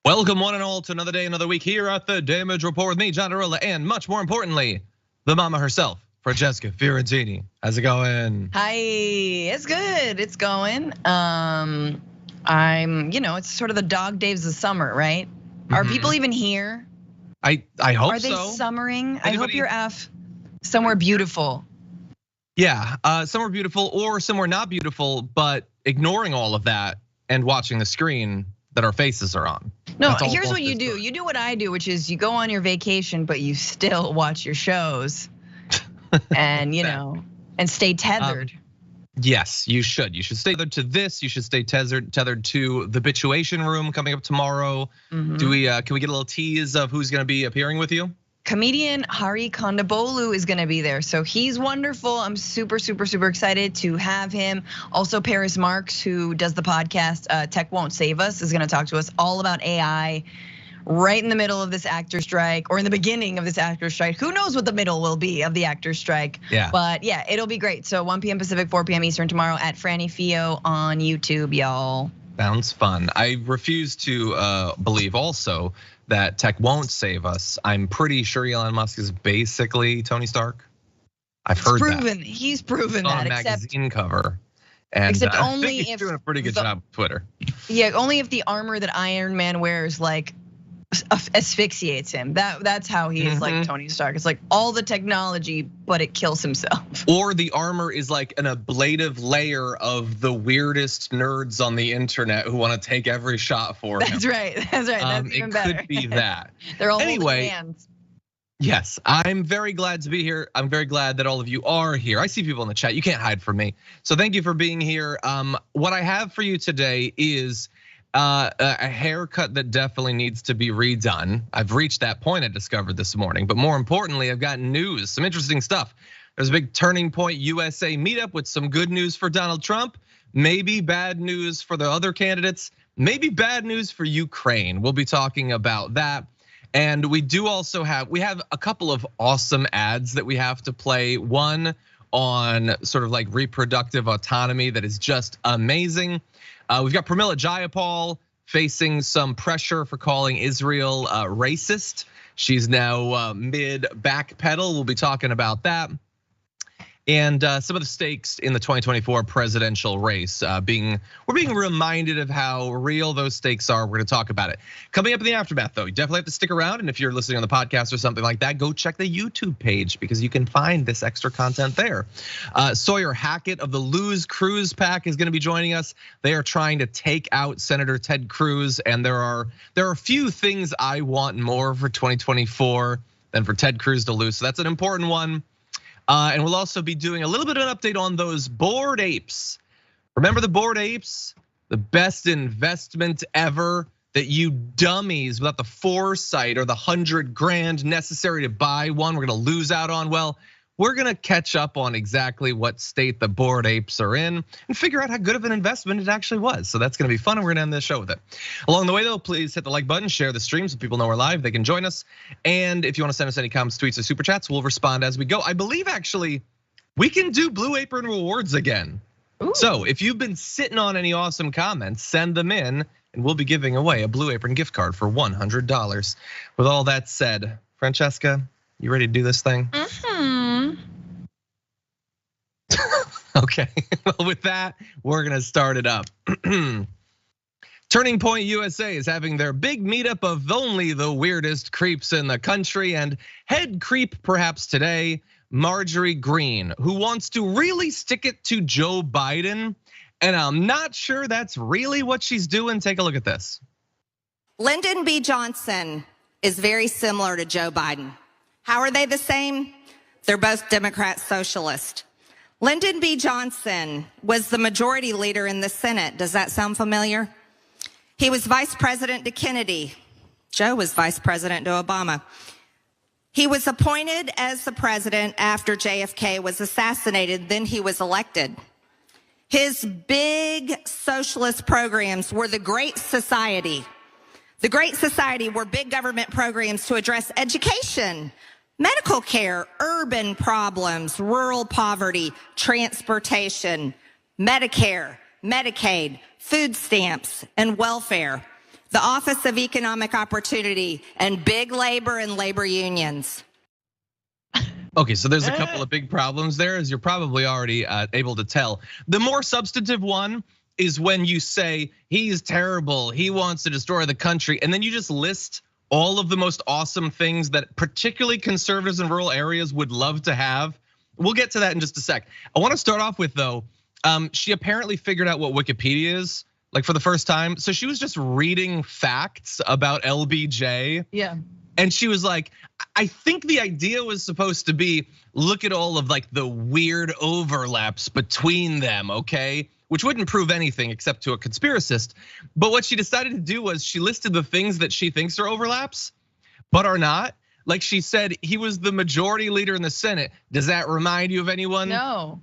Welcome one and all to another day, another week here at the Damage Report with me, John Iadarola, and much more importantly, the mama herself, Francesca Fiorentini. How's it going? Hi, it's good, it's going. It's sort of the dog days of summer, right? Are people even here? I hope so. Are they summering? I hope you're somewhere beautiful. Yeah, somewhere beautiful or somewhere not beautiful, but ignoring all of that and watching the screen that our faces are on. No, here's what you do. You do what I do, which is you go on your vacation, but you still watch your shows and and stay tethered. Yes, you should. You should stay tethered to this. You should stay tethered to the Bitchuation Room coming up tomorrow. Can we get a little tease of who's gonna be appearing with you? Comedian Hari Kondabolu is gonna be there. So he's wonderful. I'm super excited to have him. Also, Paris Marks, who does the podcast Tech Won't Save Us, is gonna talk to us all about AI right in the middle of this actor strike, or in the beginning of this actor strike. Who knows what the middle will be of the actor strike. Yeah. But yeah, it'll be great. So 1 p.m. Pacific, 4 p.m. Eastern tomorrow at Franny Fio on YouTube, y'all. Sounds fun. I refuse to believe also that tech won't save us. I'm pretty sure Elon Musk is basically Tony Stark. I've heard that. He's proven that. On a magazine cover. And except only I think he's doing a pretty good job with Twitter. Yeah, only if the armor that Iron Man wears like asphyxiates him. That's how he is like Tony Stark. It's like all the technology, but it kills himself. Or the armor is like an ablative layer of the weirdest nerds on the internet who want to take every shot for him. That's right. That's even better. It could be that. They're all holding hands. Yes, I'm very glad to be here. I'm very glad that all of you are here. I see people in the chat. You can't hide from me. So thank you for being here. What I have for you today is a haircut that definitely needs to be redone. I've reached that point I discovered this morning, but more importantly, I've got news, some interesting stuff. There's a big Turning Point USA meetup with some good news for Donald Trump, maybe bad news for the other candidates, maybe bad news for Ukraine. We'll be talking about that. And we have a couple of awesome ads that we have to play. One on sort of like reproductive autonomy that is just amazing. We've got Pramila Jayapal facing some pressure for calling Israel racist. She's now mid backpedal. We'll be talking about that. And some of the stakes in the 2024 presidential race. We're being reminded of how real those stakes are. We're gonna talk about it. Coming up in the aftermath though, you definitely have to stick around. And if you're listening on the podcast or something like that, go check the YouTube page because you can find this extra content there. Sawyer Hackett of the Lose Cruz PAC is gonna be joining us. They are trying to take out Senator Ted Cruz. And there are a few things I want more for 2024 than for Ted Cruz to lose. So that's an important one. And we'll also be doing a little bit of an update on those bored apes. Remember the bored apes? The best investment ever that you dummies without the foresight or the 100 grand necessary to buy one, we're gonna lose out on. Well, we're gonna catch up on exactly what state the bored apes are in and figure out how good of an investment it actually was. So that's gonna be fun and we're gonna end the show with it. Along the way though, please hit the like button, share the stream so people know we're live, they can join us. And if you wanna send us any comments, tweets, or super chats, we'll respond as we go. I believe actually we can do Blue Apron rewards again. Ooh. So if you've been sitting on any awesome comments, send them in and we'll be giving away a Blue Apron gift card for $100. With all that said, Francesca, you ready to do this thing? Okay, well with that, we're gonna start it up. Turning Point USA is having their big meetup of only the weirdest creeps in the country, and head creep perhaps today, Marjorie Greene, who wants to really stick it to Joe Biden. And I'm not sure that's really what she's doing. Take a look at this. Lyndon B. Johnson is very similar to Joe Biden. How are they the same? They're both Democrat socialist. Lyndon B. Johnson was the majority leader in the Senate. Does that sound familiar? He was vice president to Kennedy. Joe was vice president to Obama. He was appointed as the president after JFK was assassinated, then he was elected. His big socialist programs were the Great Society, The Great Society were big government programs to address education, medical care, urban problems, rural poverty, transportation, Medicare, Medicaid, food stamps, and welfare, the Office of Economic Opportunity, and big labor and labor unions. Okay, so there's a couple of big problems there, as you're probably already able to tell. The more substantive one is when you say he's terrible, he wants to destroy the country, and then you just list all of the most awesome things that particularly conservatives in rural areas would love to have. We'll get to that in just a sec. I want to start off with, though, she apparently figured out what Wikipedia is, like, for the first time. So she was just reading facts about LBJ. Yeah. And she was like, I think the idea was supposed to be, look at all of like the weird overlaps between them, okay? Which wouldn't prove anything except to a conspiracist. But what she decided to do was she listed the things that she thinks are overlaps, but are not. Like she said, he was the majority leader in the Senate. Does that remind you of anyone? No.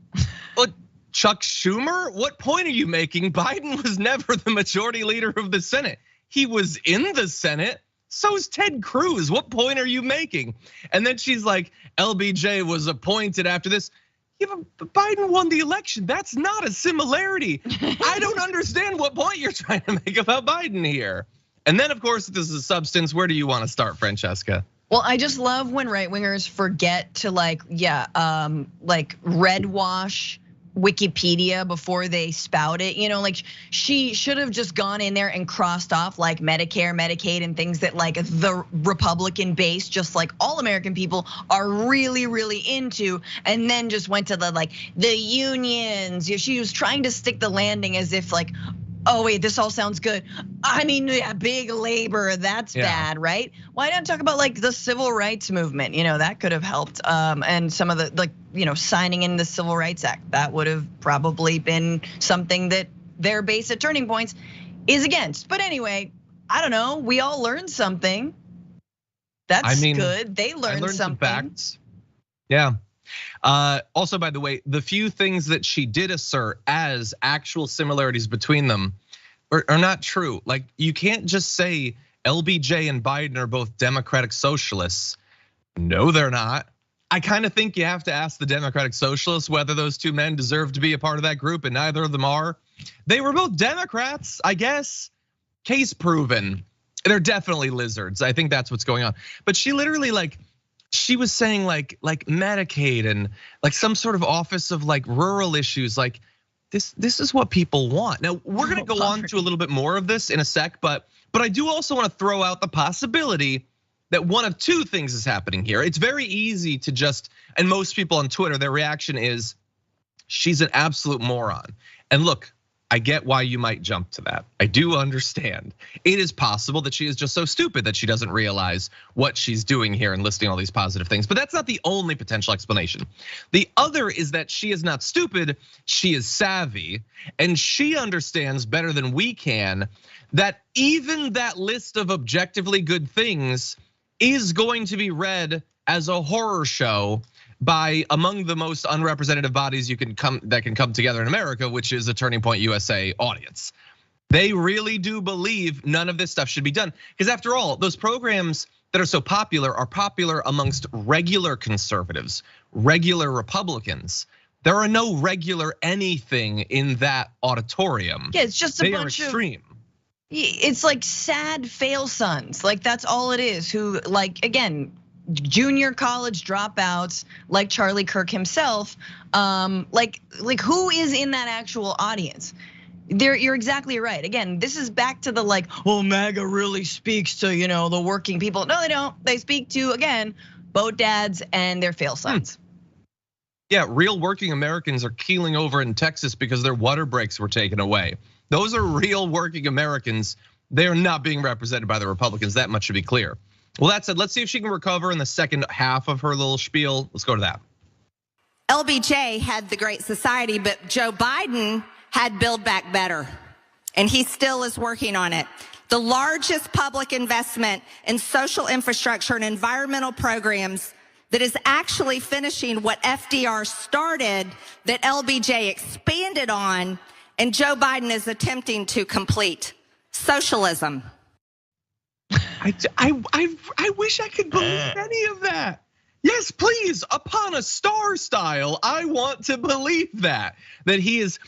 Well, Chuck Schumer? What point are you making? Biden was never the majority leader of the Senate. He was in the Senate. So is Ted Cruz. What point are you making? And then she's like, LBJ was appointed after this. Yeah, but Biden won the election. That's not a similarity. I don't understand what point you're trying to make about Biden here. And then, of course, this is substance. Where do you want to start, Francesca? Well, I just love when right wingers forget to like red wash Wikipedia before they spout it. You know, like she should have just gone in there and crossed off like Medicare, Medicaid, and things that like the Republican base, just like all American people, are really, really into, and then just went to the unions. She was trying to stick the landing as if like, oh wait, this all sounds good. I mean, yeah, big labor, that's bad, right? Why not talk about like the civil rights movement? You know, that could have helped. And some of the signing in the Civil Rights Act, that would have probably been something that their base at Turning Points is against. But anyway, I don't know. We all learned something. That's good. They learned something. Some facts. Yeah. Also, by the way, the few things that she did assert as actual similarities between them are not true. Like, you can't just say LBJ and Biden are both Democratic socialists. No, they're not. I kind of think you have to ask the Democratic Socialists whether those two men deserve to be a part of that group, and neither of them are. They were both Democrats, I guess. Case proven. They're definitely lizards. I think that's what's going on. But she literally she was saying like Medicaid and like some sort of office of like rural issues. Like this is what people want. Now we're gonna go on to a little bit more of this in a sec, but I do also want to throw out the possibility that one of two things is happening here. It's very easy to just, and most people on Twitter, their reaction is, she's an absolute moron. And look, I get why you might jump to that. I do understand. It is possible that she is just so stupid that she doesn't realize what she's doing here and listing all these positive things. But that's not the only potential explanation. The other is that she is not stupid, she is savvy, and she understands better than we can that even that list of objectively good things is going to be read as a horror show by among the most unrepresentative bodies that can come together in America, which is a Turning Point USA audience. They really do believe none of this stuff should be done. Because after all, those programs that are so popular are popular amongst regular conservatives, regular Republicans. There are no regular anything in that auditorium. Yeah, it's just a bunch of extreme. It's like sad fail sons. Like that's all it is. Who like again, junior college dropouts like Charlie Kirk himself. Like who is in that actual audience? You're exactly right. Again, this is back to the like, oh, MAGA really speaks to the working people. No, they don't. They speak to again boat dads and their fail sons. Yeah, real working Americans are keeling over in Texas because their water breaks were taken away. Those are real working Americans. They are not being represented by the Republicans. That much should be clear. Well, that said, let's see if she can recover in the second half of her little spiel. Let's go to that. LBJ had the Great Society, but Joe Biden had Build Back Better, and he still is working on it. The largest public investment in social infrastructure and environmental programs that is actually finishing what FDR started, that LBJ expanded on, and Joe Biden is attempting to complete: socialism. I wish I could believe any of that. Yes, please, upon a star style, I want to believe that he is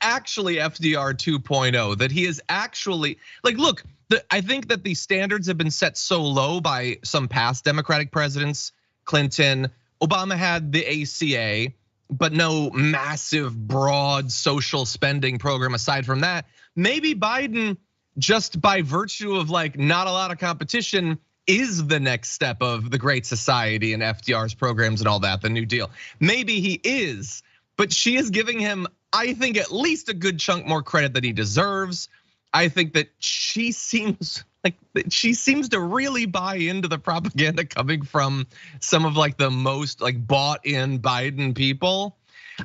actually FDR 2.0, that he is actually like, look, I think that the standards have been set so low by some past Democratic presidents. Clinton, Obama had the ACA, but no massive, broad social spending program aside from that. Maybe Biden, just by virtue of like not a lot of competition, is the next step of the Great Society and FDR's programs and all that, the New Deal. Maybe he is, but she is giving him, I think, at least a good chunk more credit than he deserves. I think that she seems to really buy into the propaganda coming from some of like the most like bought in Biden people.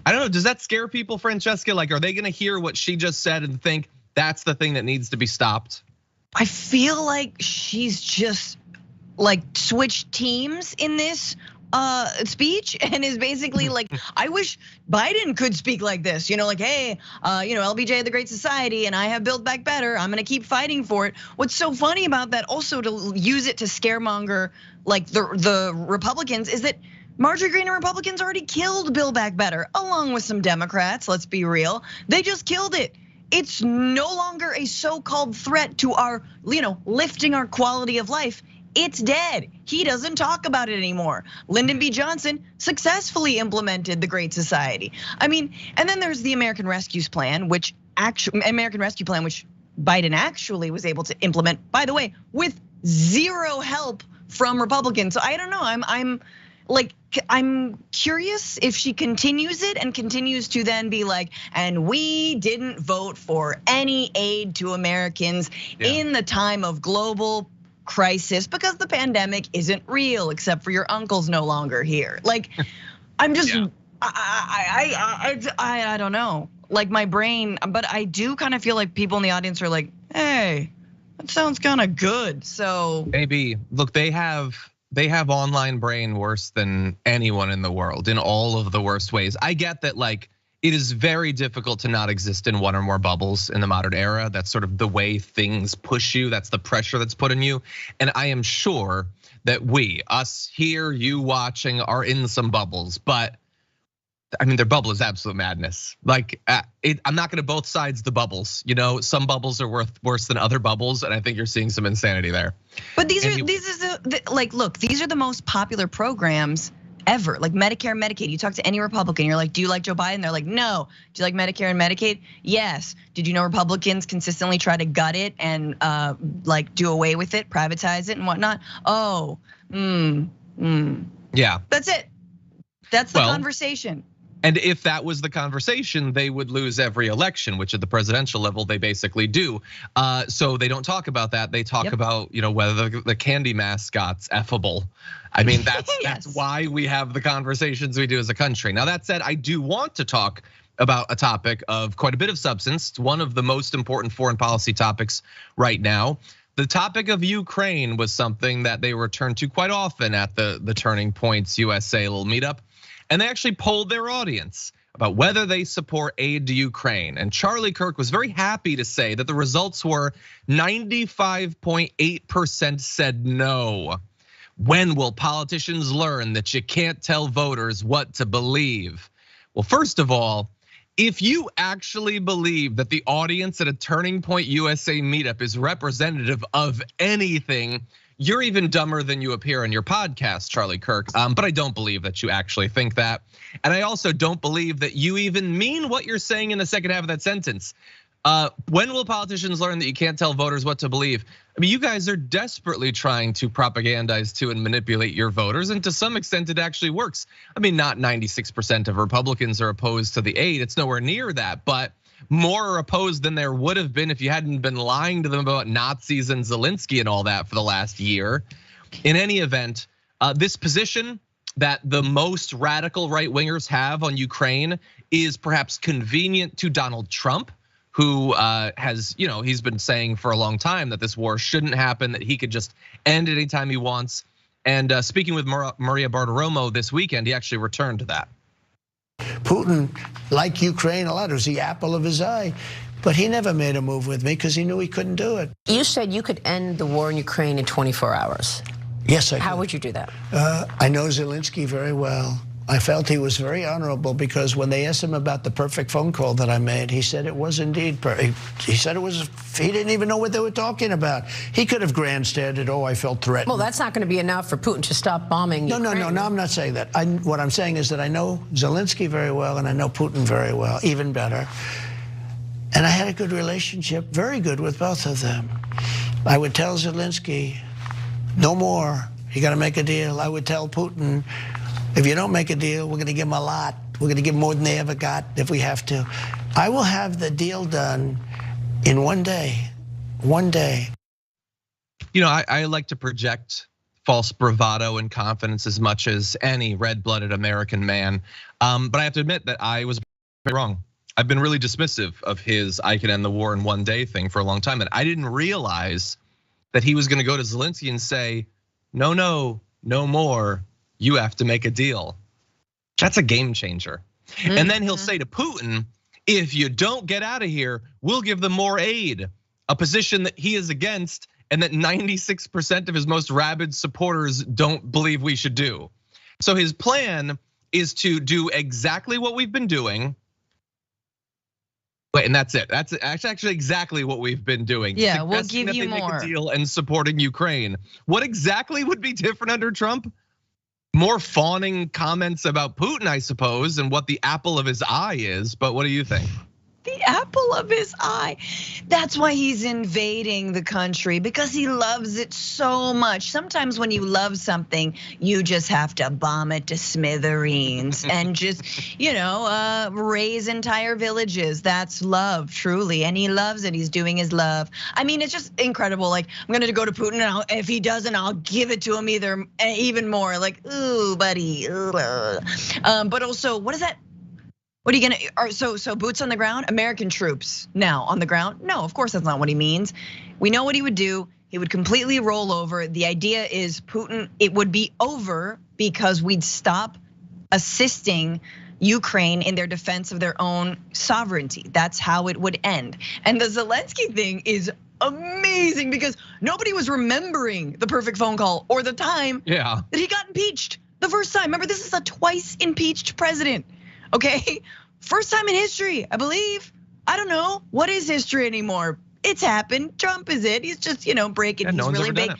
I don't know, does that scare people, Francesca? Like, are they gonna hear what she just said and think that's the thing that needs to be stopped? I feel like she's just like switched teams in this speech and is basically like, I wish Biden could speak like this, like, hey, LBJ, the Great Society, and I have Build Back Better. I'm gonna keep fighting for it. What's so funny about that, also to use it to scaremonger like the Republicans, is that Marjorie Greene and Republicans already killed Build Back Better, along with some Democrats. Let's be real, they just killed it. It's no longer a so-called threat to our, lifting our quality of life. It's dead. He doesn't talk about it anymore. Lyndon B. Johnson successfully implemented the Great Society. I mean, and then there's the American Rescue Plan, which Biden actually was able to implement, by the way, with zero help from Republicans. So I don't know, I'm curious if she continues it and continues to then be like, and we didn't vote for any aid to Americans in the time of global crisis because the pandemic isn't real, except for your uncle's no longer here. Like, I'm just, I don't know, like my brain, but I do kind of feel like people in the audience are like, hey, that sounds kind of good. So maybe, look, they have online brain worse than anyone in the world in all of the worst ways. I get that, like, it is very difficult to not exist in one or more bubbles in the modern era. That's sort of the way things push you. That's the pressure that's put on you. And I am sure that us here, you watching, are in some bubbles. But I mean, their bubble is absolute madness. Like, I'm not gonna both sides the bubbles. Some bubbles are worse than other bubbles, and I think you're seeing some insanity there. But these are look, these are the most popular programs ever, like Medicare and Medicaid. You talk to any Republican, you're like, do you like Joe Biden? They're like, no. Do you like Medicare and Medicaid? Yes. Did you know Republicans consistently try to gut it and like do away with it, privatize it and whatnot? Oh, yeah. That's it. That's the conversation. And if that was the conversation, they would lose every election, which at the presidential level they basically do. So they don't talk about that. They talk about, whether the candy mascot's effable. I mean, that's why we have the conversations we do as a country. Now that said, I do want to talk about a topic of quite a bit of substance. It's one of the most important foreign policy topics right now. The topic of Ukraine was something that they returned to quite often at the Turning Points USA little meetup. And they actually polled their audience about whether they support aid to Ukraine. And Charlie Kirk was very happy to say that the results were 95.8% said no. When will politicians learn that you can't tell voters what to believe? Well, first of all, if you actually believe that the audience at a Turning Point USA meetup is representative of anything, you're even dumber than you appear on your podcast, Charlie Kirk. But I don't believe that you actually think that. And I also don't believe that you even mean what you're saying in the second half of that sentence. When will politicians learn that you can't tell voters what to believe? I mean, you guys are desperately trying to propagandize to and manipulate your voters, and to some extent it actually works. I mean, not 96% of Republicans are opposed to the aid, it's nowhere near that, but more are opposed than there would have been if you hadn't been lying to them about Nazis and Zelensky and all that for the last year. In any event, this position that the most radical right-wingers have on Ukraine is perhaps convenient to Donald Trump, who has, he's been saying for a long time that this war shouldn't happen, that he could just end anytime he wants. And speaking with Maria Bartiromo this weekend, he actually returned to that. Putin, like Ukraine, a lot, is the apple of his eye. But he never made a move with me because he knew he couldn't do it. You said you could end the war in Ukraine in 24 hours. Yes, I could. How would you do that? I know Zelensky very well. I felt he was very honorable because when they asked him about the perfect phone call that I made, he said it was indeed perfect. He said it was, he didn't even know what they were talking about. He could have grandstanded, oh, I felt threatened. Well, that's not going to be enough for Putin to stop bombing Ukraine. No, I'm not saying that. What I'm saying is that I know Zelensky very well and I know Putin very well, even better. And I had a good relationship, very good with both of them. I would tell Zelensky, no more, you got to make a deal. I would tell Putin, if you don't make a deal, we're going to give them a lot. We're going to give them more than they ever got if we have to. I will have the deal done in one day. One day. You know, I like to project false bravado and confidence as much as any red-blooded American man. But I have to admit that I was very wrong. I've been really dismissive of his I can end the war in one day thing for a long time. And I didn't realize that he was going to go to Zelensky and say, no more. You have to make a deal. That's a game changer. And then he'll say to Putin, if you don't get out of here, we'll give them more aid, a position that he is against and that 96% of his most rabid supporters don't believe we should do. So his plan is to do exactly what we've been doing. Wait, and that's it. That's actually exactly what we've been doing. Yeah, we'll give you more. more. Make a deal and supporting Ukraine. What exactly would be different under Trump? More fawning comments about Putin, I suppose, and what the apple of his eye is. But what do you think? The apple of his eye. That's why he's invading the country, because he loves it so much. Sometimes when you love something, you just have to bomb it to smithereens and just, raise entire villages. That's love, truly. And he loves it. He's doing his love. I mean, it's just incredible. Like, I'm gonna go to Putin, and if he doesn't, I'll give it to him even more. Like, ooh, buddy. But also, what is that? What are you gonna, so boots on the ground, American troops now on the ground? No, of course that's not what he means. We know what he would do. He would completely roll over. The idea is Putin, it would be over because we'd stop assisting Ukraine in their defense of their own sovereignty. That's how it would end. And the Zelensky thing is amazing because nobody was remembering the perfect phone call or the time that he got impeached the first time. Remember, this is a twice impeached president. Okay, first time in history, I believe. I don't know, what is history anymore? It's happened, Trump is it. He's just, breaking, he's really big.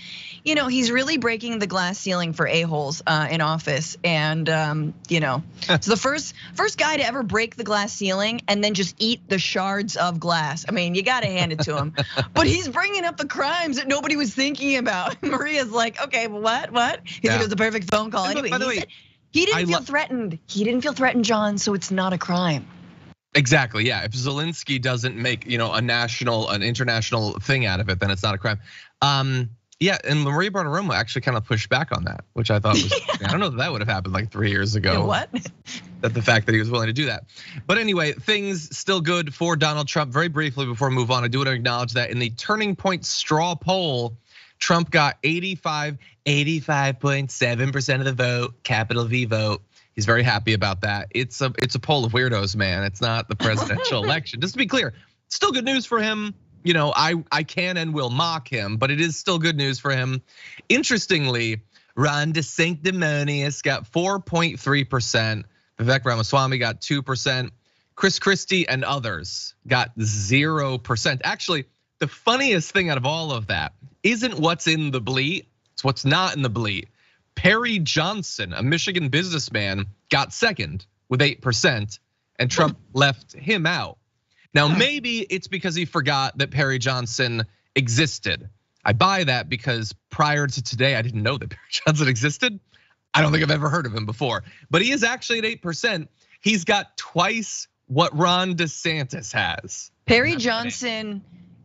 He's really breaking the glass ceiling for a-holes in office. And, it's the first guy to ever break the glass ceiling and then just eat the shards of glass. I mean, you gotta hand it to him. But he's bringing up the crimes that nobody was thinking about. Maria's like, okay, what? He's like, it was the perfect phone call. Anyway, by the way, he didn't feel threatened. He didn't feel threatened, John, so it's not a crime. Exactly, yeah. If Zelensky doesn't make, an international thing out of it, then it's not a crime. Yeah, and Maria Bartiromo actually kind of pushed back on that, which I thought was, I don't know that would have happened like 3 years ago. What? That the fact that he was willing to do that. But anyway, things still good for Donald Trump. Very briefly before we move on, I do want to acknowledge that in the Turning Point straw poll, Trump got 85.7% of the vote, capital V vote. He's very happy about that. It's a poll of weirdos, man. It's not the presidential election. Just to be clear, still good news for him. I can and will mock him, but it is still good news for him. Interestingly, Ron DeSanctimonious got 4.3%. Vivek Ramaswamy got 2%. Chris Christie and others got 0%. Actually, the funniest thing out of all of that isn't what's in the bleat, it's what's not in the bleat. Perry Johnson, a Michigan businessman, got second with 8%, and Trump left him out. Now, maybe it's because he forgot that Perry Johnson existed. I buy that because prior to today, I didn't know that Perry Johnson existed. I don't think I've ever heard of him before, but he is actually at 8%. He's got twice what Ron DeSantis has. Perry Johnson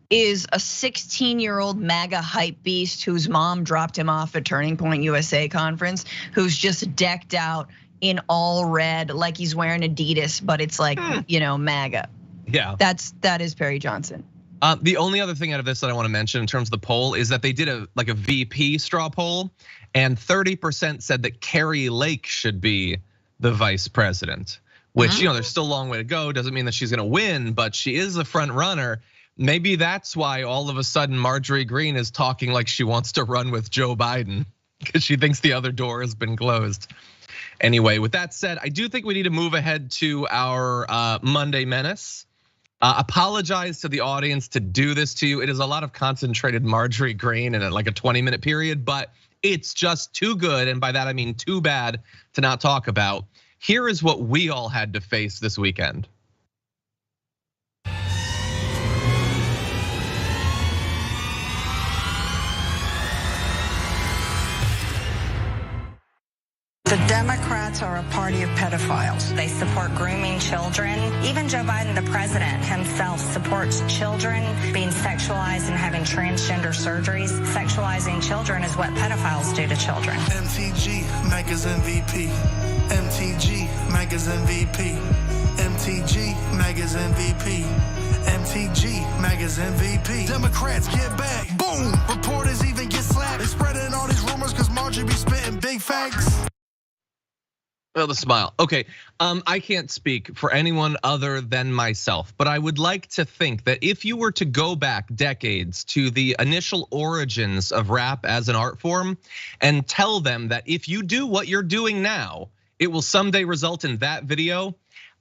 is a 16-year-old MAGA hype beast whose mom dropped him off at Turning Point USA conference, who's just decked out in all red, like he's wearing Adidas, but it's like, MAGA. Yeah. That is Perry Johnson. The only other thing out of this that I want to mention in terms of the poll is that they did a VP straw poll, and 30% said that Carrie Lake should be the vice president. which, there's still a long way to go. Doesn't mean that she's gonna win, but she is the front runner. Maybe that's why all of a sudden Marjorie Greene is talking like she wants to run with Joe Biden, because she thinks the other door has been closed. Anyway, with that said, I do think we need to move ahead to our Monday Menace. Apologize to the audience to do this to you. It is a lot of concentrated Marjorie Greene in like a 20-minute period, but it's just too good. And by that, I mean too bad to not talk about. Here is what we all had to face this weekend. The Democrats are a party of pedophiles. They support grooming children. Even Joe Biden, the president himself, supports children being sexualized and having transgender surgeries. Sexualizing children is what pedophiles do to children. MTG, MAGA's MVP. MTG, MAGA's MVP. MTG, MAGA's MVP. MTG, MAGA's MVP. Democrats get back. Boom! Reporters even get slapped. They spreading all these rumors because Marjorie be spitting big facts. Oh, the smile. Okay, I can't speak for anyone other than myself, but I would like to think that if you were to go back decades to the initial origins of rap as an art form and tell them that if you do what you're doing now, it will someday result in that video,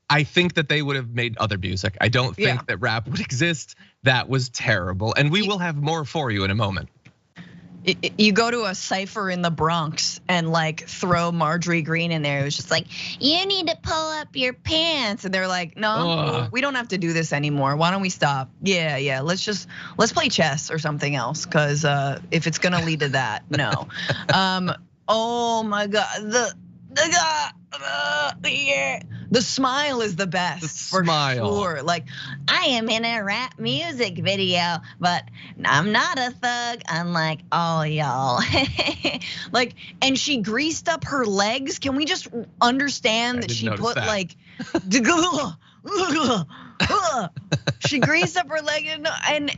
I think that they would have made other music. I don't think that rap would exist. That was terrible. And we will have more for you in a moment. You go to a cipher in the Bronx and like throw Marjorie Greene in there. It was just like, you need to pull up your pants. And they're like, no, we don't have to do this anymore. Why don't we stop? Yeah, let's play chess or something else. Cause if it's gonna lead to that, no. Oh my God, the smile is the best for sure. Like, I am in a rap music video, but I'm not a thug, unlike all y'all. Like, and she greased up her legs. Can we just understand that she put like, she greased up her leg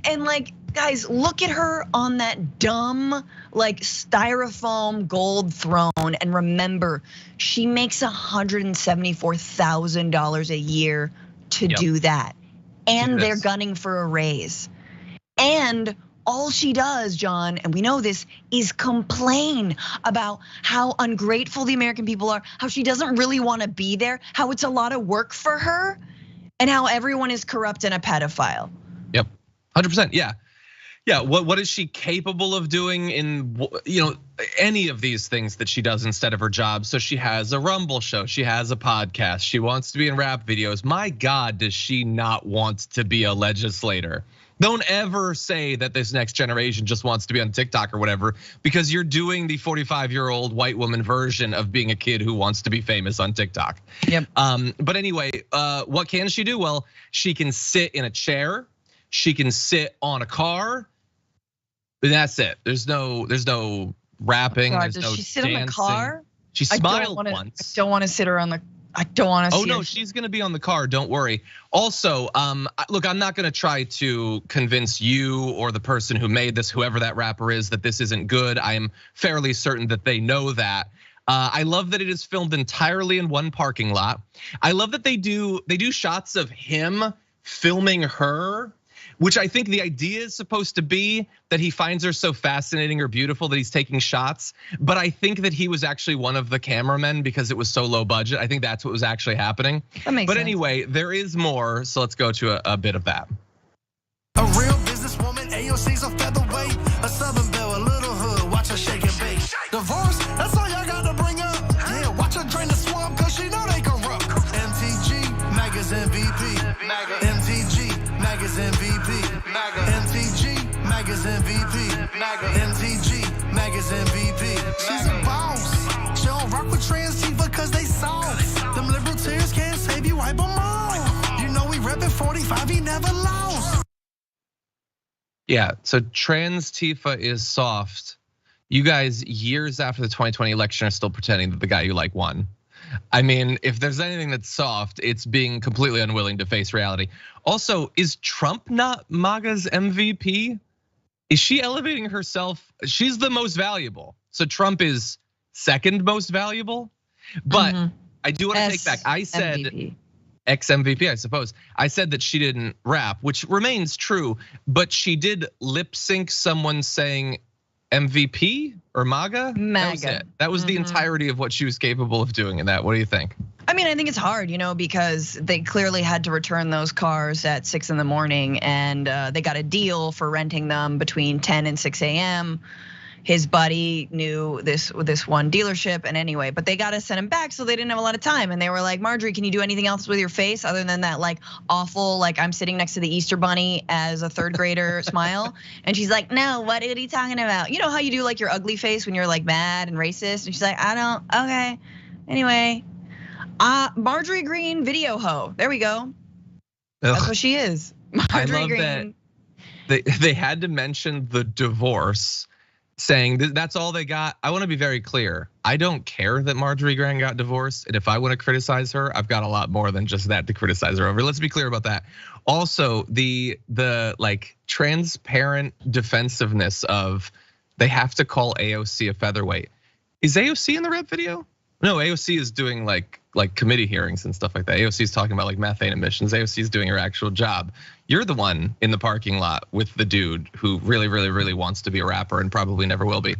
and like, guys, look at her on that dumb like styrofoam gold throne, and remember, she makes $174,000 a year to do that, and they're gunning for a raise. And all she does, John, and we know this, is complain about how ungrateful the American people are, how she doesn't really want to be there, how it's a lot of work for her, and how everyone is corrupt and a pedophile. Yep, 100%, yeah. Yeah, what is she capable of doing in any of these things that she does instead of her job? So she has a Rumble show, she has a podcast, she wants to be in rap videos. My God, does she not want to be a legislator? Don't ever say that this next generation just wants to be on TikTok or whatever, because you're doing the 45-year-old white woman version of being a kid who wants to be famous on TikTok. Yep. But anyway, what can she do? Well, she can sit in a chair, she can sit on a car. That's it. There's no rapping. There's no she sit dancing. on the car? She smiled once. I don't want to sit her on the. I don't want to. Oh no, she's gonna be on the car. Don't worry. Also, look, I'm not gonna try to convince you or the person who made this, whoever that rapper is, that this isn't good. I am fairly certain that they know that. I love that it is filmed entirely in one parking lot. I love that they do shots of him filming her, which I think the idea is supposed to be that he finds her so fascinating or beautiful that he's taking shots. But I think that he was actually one of the cameramen because it was so low budget. I think that's what was actually happening. That makes sense. But anyway, there is more, so let's go to a bit of that. A real businesswoman, AOC's a featherweight, a southern belle, a little hood, watch her shake and bake. Divorce, that's all y'all gotta bring up. Yeah, watch her drain the swamp, cause she know they corrupt. MTG, MAGA's MVP. MTG, MAGA's MVP. MTG, MAGA's MVP. MTG, MAGA's MVP. She's a boss. She don't rock with trans Tifa cause they soft. Them liberal tears can't save you, wipe them off. You know we reppin' 45, he never lost. Yeah, so trans Tifa is soft. You guys, years after the 2020 election, are still pretending that the guy you like won. I mean, if there's anything that's soft, it's being completely unwilling to face reality. Also, is Trump not MAGA's MVP? Is she elevating herself? She's the most valuable. So Trump is second most valuable. But I do want to take back. I said MVP. Ex-MVP, I suppose. I said that she didn't rap, which remains true, but she did lip sync someone saying MVP or MAGA? That was it. That was the entirety of what she was capable of doing in that. What do you think? I mean, I think it's hard, because they clearly had to return those cars at 6 in the morning, and they got a deal for renting them between 10 and 6 a.m. His buddy knew this one dealership, and anyway, but they got to send him back, so they didn't have a lot of time. And they were like, Marjorie, can you do anything else with your face other than that like awful, like I'm sitting next to the Easter Bunny as a third grader smile? And she's like, no, what are you talking about? You know how you do like your ugly face when you're like mad and racist? And she's like, I don't, okay. Anyway, Marjorie Greene video hoe. There we go. That's what she is. Marjorie Greene. That they had to mention the divorce, saying that's all they got. I want to be very clear. I don't care that Marjorie Greene got divorced. And if I want to criticize her, I've got a lot more than just that to criticize her over. Let's be clear about that. Also, the like transparent defensiveness of they have to call AOC a featherweight. Is AOC in the rep video? No, AOC is doing like committee hearings and stuff like that. AOC is talking about like methane emissions. AOC is doing her actual job. You're the one in the parking lot with the dude who really, really, really wants to be a rapper and probably never will be.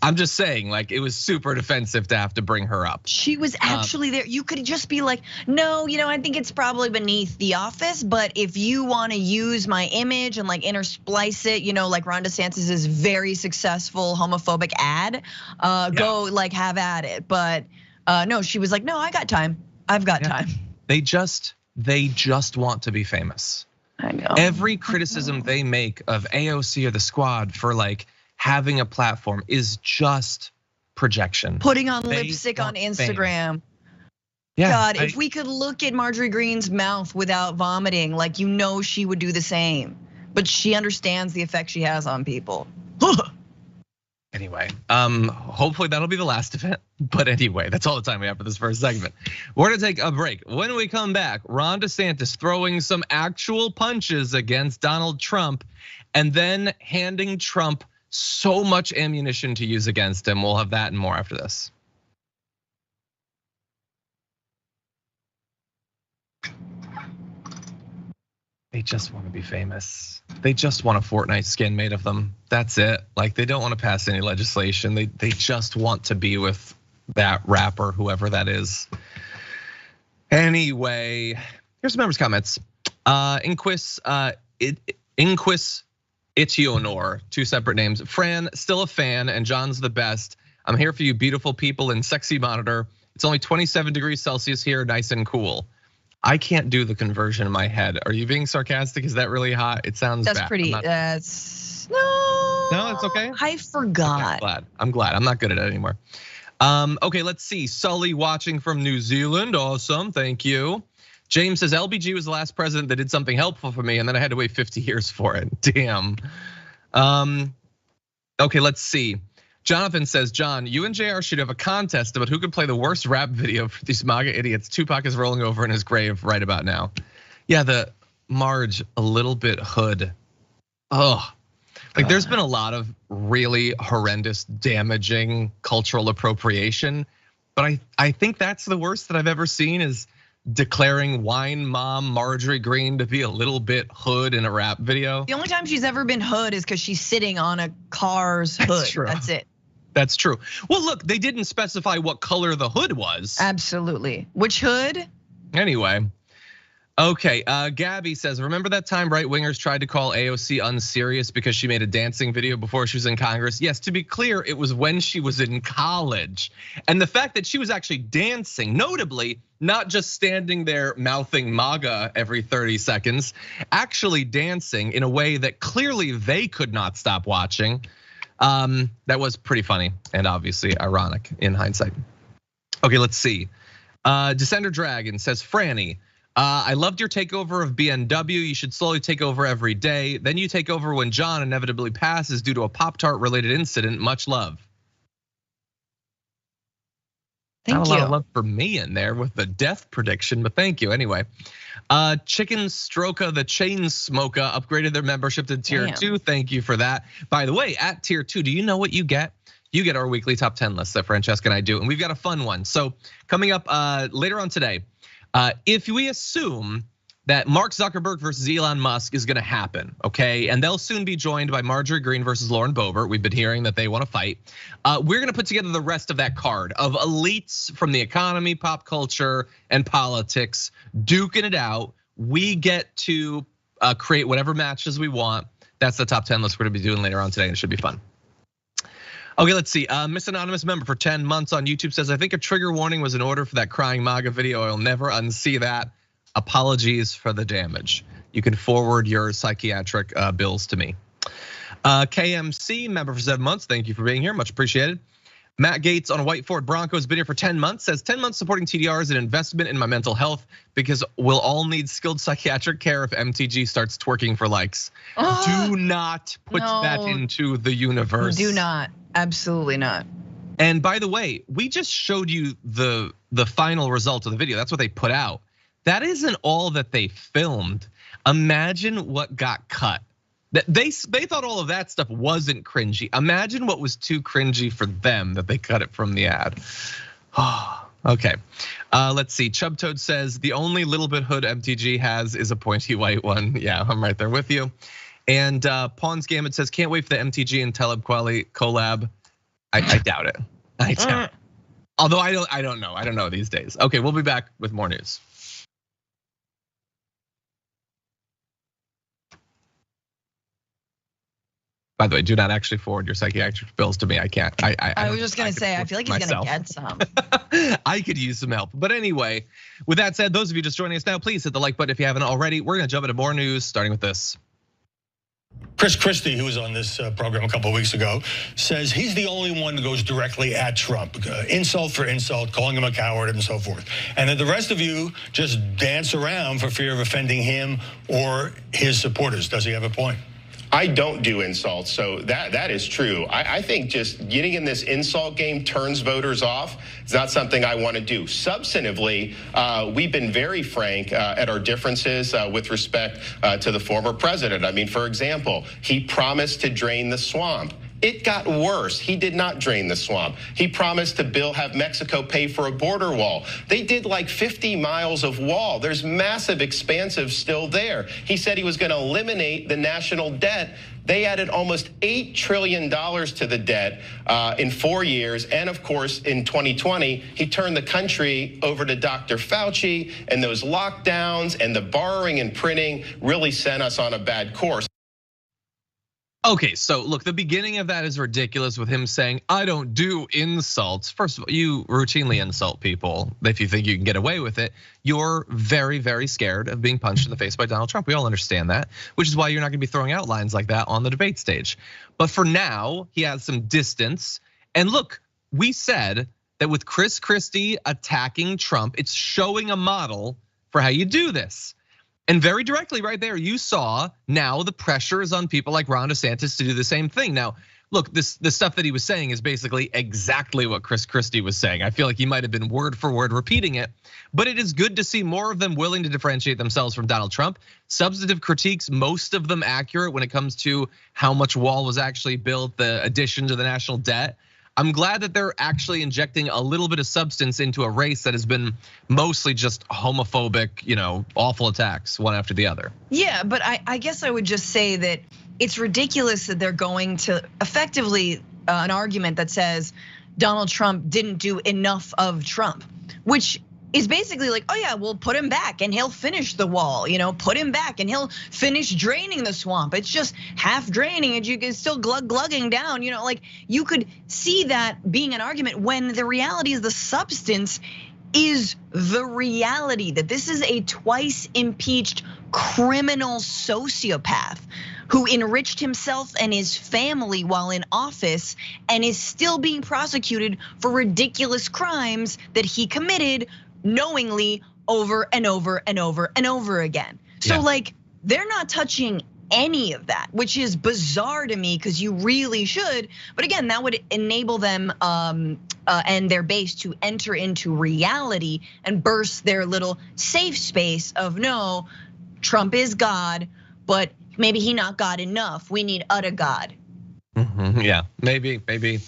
I'm just saying, like, it was super defensive to have to bring her up. She was actually there. You could just be like, no, I think it's probably beneath the office, but if you want to use my image and like intersplice it, like Ron DeSantis' very successful homophobic ad, go like have at it. But no, she was like, no, I got time. I've got time. They just want to be famous. I know. Every criticism they make of AOC or the squad for like having a platform is just projection. Putting on lipstick on Instagram. Fame. Yeah, God, if we could look at Marjorie Greene's mouth without vomiting, like she would do the same. But she understands the effect she has on people. Anyway, hopefully that'll be the last event. But anyway, that's all the time we have for this first segment. We're gonna take a break. When we come back, Ron DeSantis throwing some actual punches against Donald Trump and then handing Trump so much ammunition to use against him. We'll have that and more after this. They just want to be famous. They just want a Fortnite skin made of them. That's it. Like they don't want to pass any legislation. They just want to be with that rapper, whoever that is. Anyway, here's some members' comments. Inquis Itionor, two separate names. Fran, still a fan, and John's the best. I'm here for you, beautiful people in Sexy Monitor. It's only 27 degrees Celsius here, nice and cool. I can't do the conversion in my head. Are you being sarcastic? Is that really hot? It sounds bad. That's pretty, no, it's okay. I forgot. Okay, I'm glad. I'm not good at it anymore. Okay, let's see. Sully watching from New Zealand, awesome, thank you. James says LBG was the last president that did something helpful for me and then I had to wait 50 years for it, damn. Okay, let's see. Jonathan says, John, you and JR should have a contest about who could play the worst rap video for these MAGA idiots. Tupac is rolling over in his grave right about now. Yeah, the Marge, a little bit hood. Oh, like there's been a lot of really horrendous, damaging cultural appropriation. But I think that's the worst that I've ever seen is declaring wine mom Marjorie Greene to be a little bit hood in a rap video. The only time she's ever been hood is because she's sitting on a car's hood. That's it. That's true. Well, look, they didn't specify what color the hood was. Absolutely. Which hood? Anyway. Okay, Gabby says, remember that time right wingers tried to call AOC unserious because she made a dancing video before she was in Congress? Yes, to be clear, it was when she was in college. And the fact that she was actually dancing, notably, not just standing there mouthing MAGA every 30 seconds, actually dancing in a way that clearly they could not stop watching. That was pretty funny and obviously ironic in hindsight. Okay, let's see. Descender Dragon says, Franny, I loved your takeover of BNW. You should slowly take over every day. Then you take over when John inevitably passes due to a Pop-Tart related incident. Much love. Thank you. Not a lot of love for me in there with the death prediction, but thank you anyway. Chicken Stroka, the Chain Smoker, upgraded their membership to tier 2. Thank you for that. By the way, at tier 2, do you know what you get? You get our weekly top 10 list that Francesca and I do, and we've got a fun one. So coming up later on today, If we assume that Mark Zuckerberg versus Elon Musk is gonna happen, okay? And they'll soon be joined by Marjorie Greene versus Lauren Boebert. We've been hearing that they wanna fight. We're gonna put together the rest of that card of elites from the economy, pop culture, and politics duking it out. We get to create whatever matches we want. That's the top 10 list we're gonna be doing later on today, and it should be fun. Okay, let's see. Miss Anonymous member for 10 months on YouTube says, I think a trigger warning was in order for that crying MAGA video. I'll never unsee that. Apologies for the damage. You can forward your psychiatric bills to me. KMC, member for 7 months. Thank you for being here, much appreciated. Matt Gates on a white Ford Bronco has been here for 10 months, says 10 months supporting TDR is an investment in my mental health because we'll all need skilled psychiatric care if MTG starts twerking for likes. Do not put that into the universe. Do not, absolutely not. And by the way, we just showed you the final result of the video. That's what they put out. That isn't all that they filmed. Imagine what got cut. They thought all of that stuff wasn't cringy. Imagine what was too cringy for them that they cut it from the ad. Okay, let's see. Chub Toad says the only little bit hood MTG has is a pointy white one. Yeah, I'm right there with you. And Pawns Gambit says can't wait for the MTG and Talib Kweli collab. I doubt it. I doubt it. Although I don't know. I don't know these days. Okay, we'll be back with more news. By the way, do not actually forward your psychiatric bills to me. I can't. I was just gonna say, I feel like he's gonna get some. I could use some help. But anyway, with that said, those of you just joining us now, please hit the like button if you haven't already. We're gonna jump into more news, starting with this. Chris Christie, who was on this program a couple of weeks ago, says he's the only one who goes directly at Trump, insult for insult, calling him a coward and so forth. And that the rest of you just dance around for fear of offending him or his supporters. Does he have a point? I don't do insults, so that is true. I think just getting in this insult game turns voters off. It's not something I want to do. Substantively, we've been very frank at our differences with respect to the former president. I mean, for example, he promised to drain the swamp. It got worse. He did not drain the swamp. He promised to have Mexico pay for a border wall. They did like 50 miles of wall. There's massive expansive still there. He said he was going to eliminate the national debt. They added almost $8 trillion to the debt in 4 years. And of course, in 2020, he turned the country over to Dr. Fauci, and those lockdowns and the borrowing and printing really sent us on a bad course. Okay, so look, the beginning of that is ridiculous with him saying, I don't do insults. First of all, you routinely insult people if you think you can get away with it. You're very, very scared of being punched in the face by Donald Trump. We all understand that, which is why you're not gonna be throwing out lines like that on the debate stage. But for now, he has some distance. And look, we said that with Chris Christie attacking Trump, it's showing a model for how you do this. And very directly right there, you saw now the pressure is on people like Ron DeSantis to do the same thing. Now, look, the stuff that he was saying is basically exactly what Chris Christie was saying. I feel like he might have been word for word repeating it, but it is good to see more of them willing to differentiate themselves from Donald Trump. Substantive critiques, most of them accurate when it comes to how much wall was actually built, the addition to the national debt. I'm glad that they're actually injecting a little bit of substance into a race that has been mostly just homophobic, awful attacks one after the other. Yeah, but I guess I would just say that it's ridiculous that they're going to effectively an argument that says Donald Trump didn't do enough of Trump, which is basically like, oh yeah, we'll put him back and he'll finish the wall, put him back and he'll finish draining the swamp. It's just half draining and you can still glugging down, like you could see that being an argument when the reality is the substance is the reality that this is a twice impeached criminal sociopath who enriched himself and his family while in office and is still being prosecuted for ridiculous crimes that he committed knowingly over and over and over and over again. So like they're not touching any of that, which is bizarre to me because you really should. But again, that would enable them and their base to enter into reality and burst their little safe space of no, Trump is God, but maybe he not God enough. We need utter God. Yeah, maybe.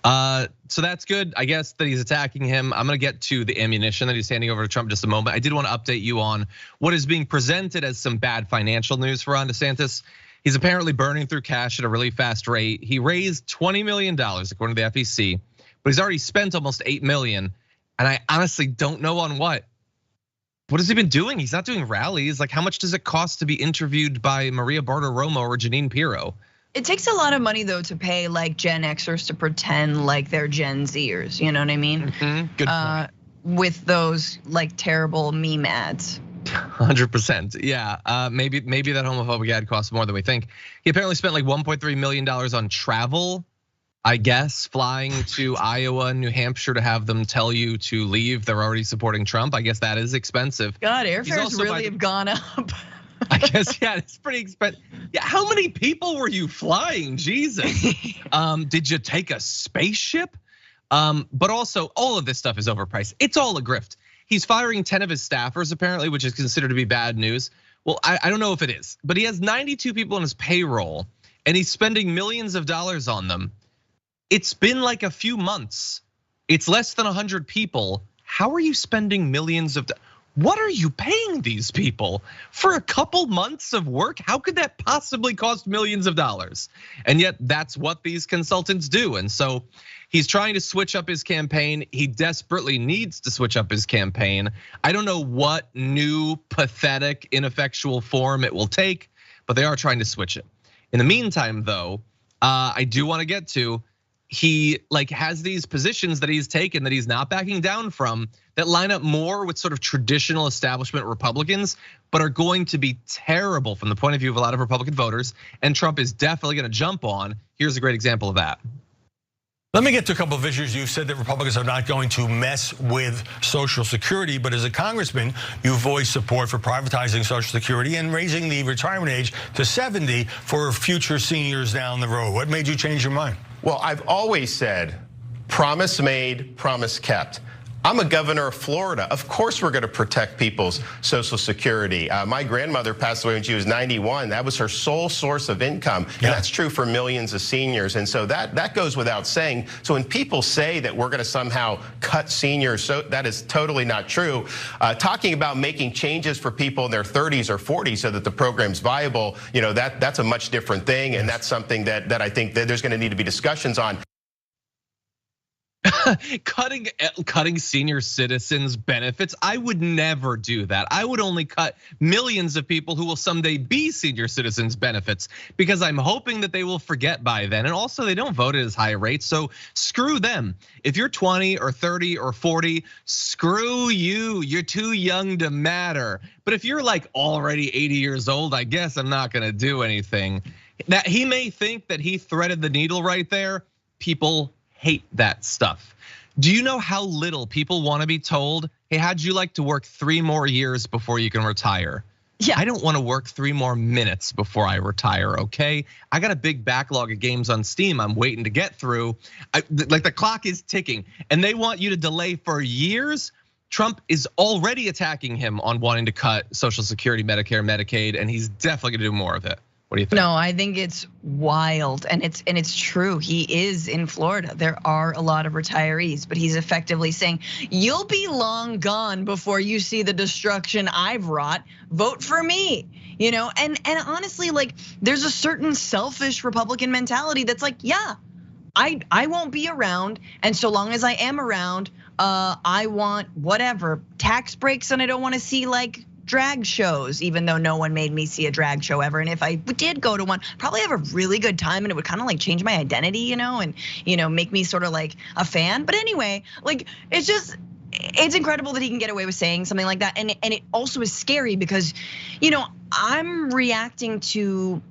So that's good, I guess, that he's attacking him. I'm gonna get to the ammunition that he's handing over to Trump in just a moment. I did want to update you on what is being presented as some bad financial news for Ron DeSantis. He's apparently burning through cash at a really fast rate. He raised $20 million, according to the FEC, but he's already spent almost $8 million. And I honestly don't know on what. What has he been doing? He's not doing rallies. Like, how much does it cost to be interviewed by Maria Bartiromo or Janine Pirro? It takes a lot of money though to pay like Gen Xers to pretend like they're Gen Zers. You know what I mean? Good point. With those like terrible meme ads. 100%. Yeah, maybe that homophobic ad costs more than we think. He apparently spent like $1.3 million on travel, I guess, flying to Iowa and New Hampshire to have them tell you to leave. They're already supporting Trump. I guess that is expensive. God, airfares really have gone up. I guess, yeah, it's pretty expensive. Yeah, how many people were you flying? Jesus. Did you take a spaceship? But also, all of this stuff is overpriced. It's all a grift. He's firing 10 of his staffers, apparently, which is considered to be bad news. Well, I don't know if it is, but he has 92 people on his payroll, and he's spending millions of dollars on them. It's been like a few months. It's less than 100 people. How are you spending millions of dollars? What are you paying these people for a couple months of work? How could that possibly cost millions of dollars? And yet that's what these consultants do. And so he's trying to switch up his campaign. He desperately needs to switch up his campaign. I don't know what new, pathetic, ineffectual form it will take, but they are trying to switch it. In the meantime, though, I do want to get to, he like has these positions that he's taken that he's not backing down from that line up more with sort of traditional establishment Republicans, but are going to be terrible from the point of view of a lot of Republican voters. And Trump is definitely going to jump on. Here's a great example of that. Let me get to a couple of issues. You've said that Republicans are not going to mess with Social Security, but as a congressman, you voiced support for privatizing Social Security and raising the retirement age to 70 for future seniors down the road. What made you change your mind? Well, I've always said, promise made, promise kept. I'm a governor of Florida. Of course we're going to protect people's Social Security. My grandmother passed away when she was 91. That was her sole source of income. And that's true for millions of seniors. And so that goes without saying. So when people say that we're going to somehow cut seniors, so that is totally not true. Talking about making changes for people in their 30s or 40s so that the program's viable, that's a much different thing. And that's something that I think that there's going to need to be discussions on. Cutting senior citizens benefits. I would never do that. I would only cut millions of people who will someday be senior citizens benefits because I'm hoping that they will forget by then. And also they don't vote at as high rates, so screw them. If you're 20 or 30 or 40, screw you. You're too young to matter. But if you're like already 80 years old, I guess I'm not gonna do anything. That he may think that he threaded the needle right there. People hate that stuff. Do you know how little people want to be told, hey, how'd you like to work 3 more years before you can retire? Yeah. I don't want to work 3 more minutes before I retire, okay? I got a big backlog of games on Steam I'm waiting to get through. Like the clock is ticking and they want you to delay for years. Trump is already attacking him on wanting to cut Social Security, Medicare, Medicaid, and he's definitely gonna do more of it. What do you think? No, I think it's wild, and it's true. He is in Florida. There are a lot of retirees, but he's effectively saying, you'll be long gone before you see the destruction I've wrought. Vote for me. And honestly, like there's a certain selfish Republican mentality that's like, yeah, I won't be around, and so long as I am around, I want whatever tax breaks, and I don't want to see like drag shows, even though no one made me see a drag show ever. And if I did go to one, probably have a really good time, and it would kind of like change my identity, and make me sort of like a fan. But anyway, like it's incredible that he can get away with saying something like that. And it also is scary because, I'm reacting to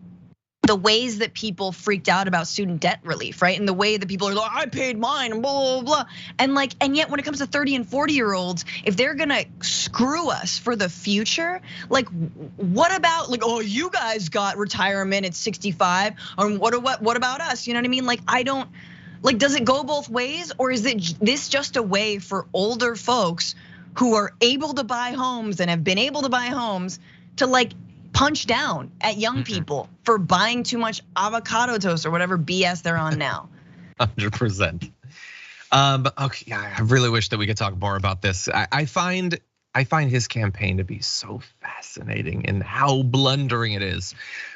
the ways that people freaked out about student debt relief, right? And the way that people are like, I paid mine and blah, blah, blah. And yet when it comes to 30 and 40-year-olds, if they're gonna screw us for the future, like what about like, oh, you guys got retirement at 65, or what about us? You know what I mean? Like I don't, like does it go both ways, or is this just a way for older folks who are able to buy homes and have been able to buy homes to like punch down at young people for buying too much avocado toast or whatever BS they're on now. 100%. Okay, I really wish that we could talk more about this. I find his campaign to be so fascinating and how blundering it is,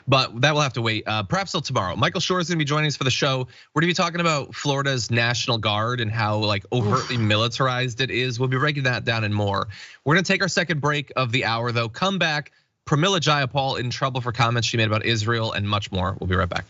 but that will have to wait. Perhaps till tomorrow. Michael Shore is going to be joining us for the show. We're going to be talking about Florida's National Guard and how like overtly militarized it is. We'll be breaking that down and more. We're going to take our second break of the hour though. Come back. Pramila Jayapal in trouble for comments she made about Israel and much more. We'll be right back.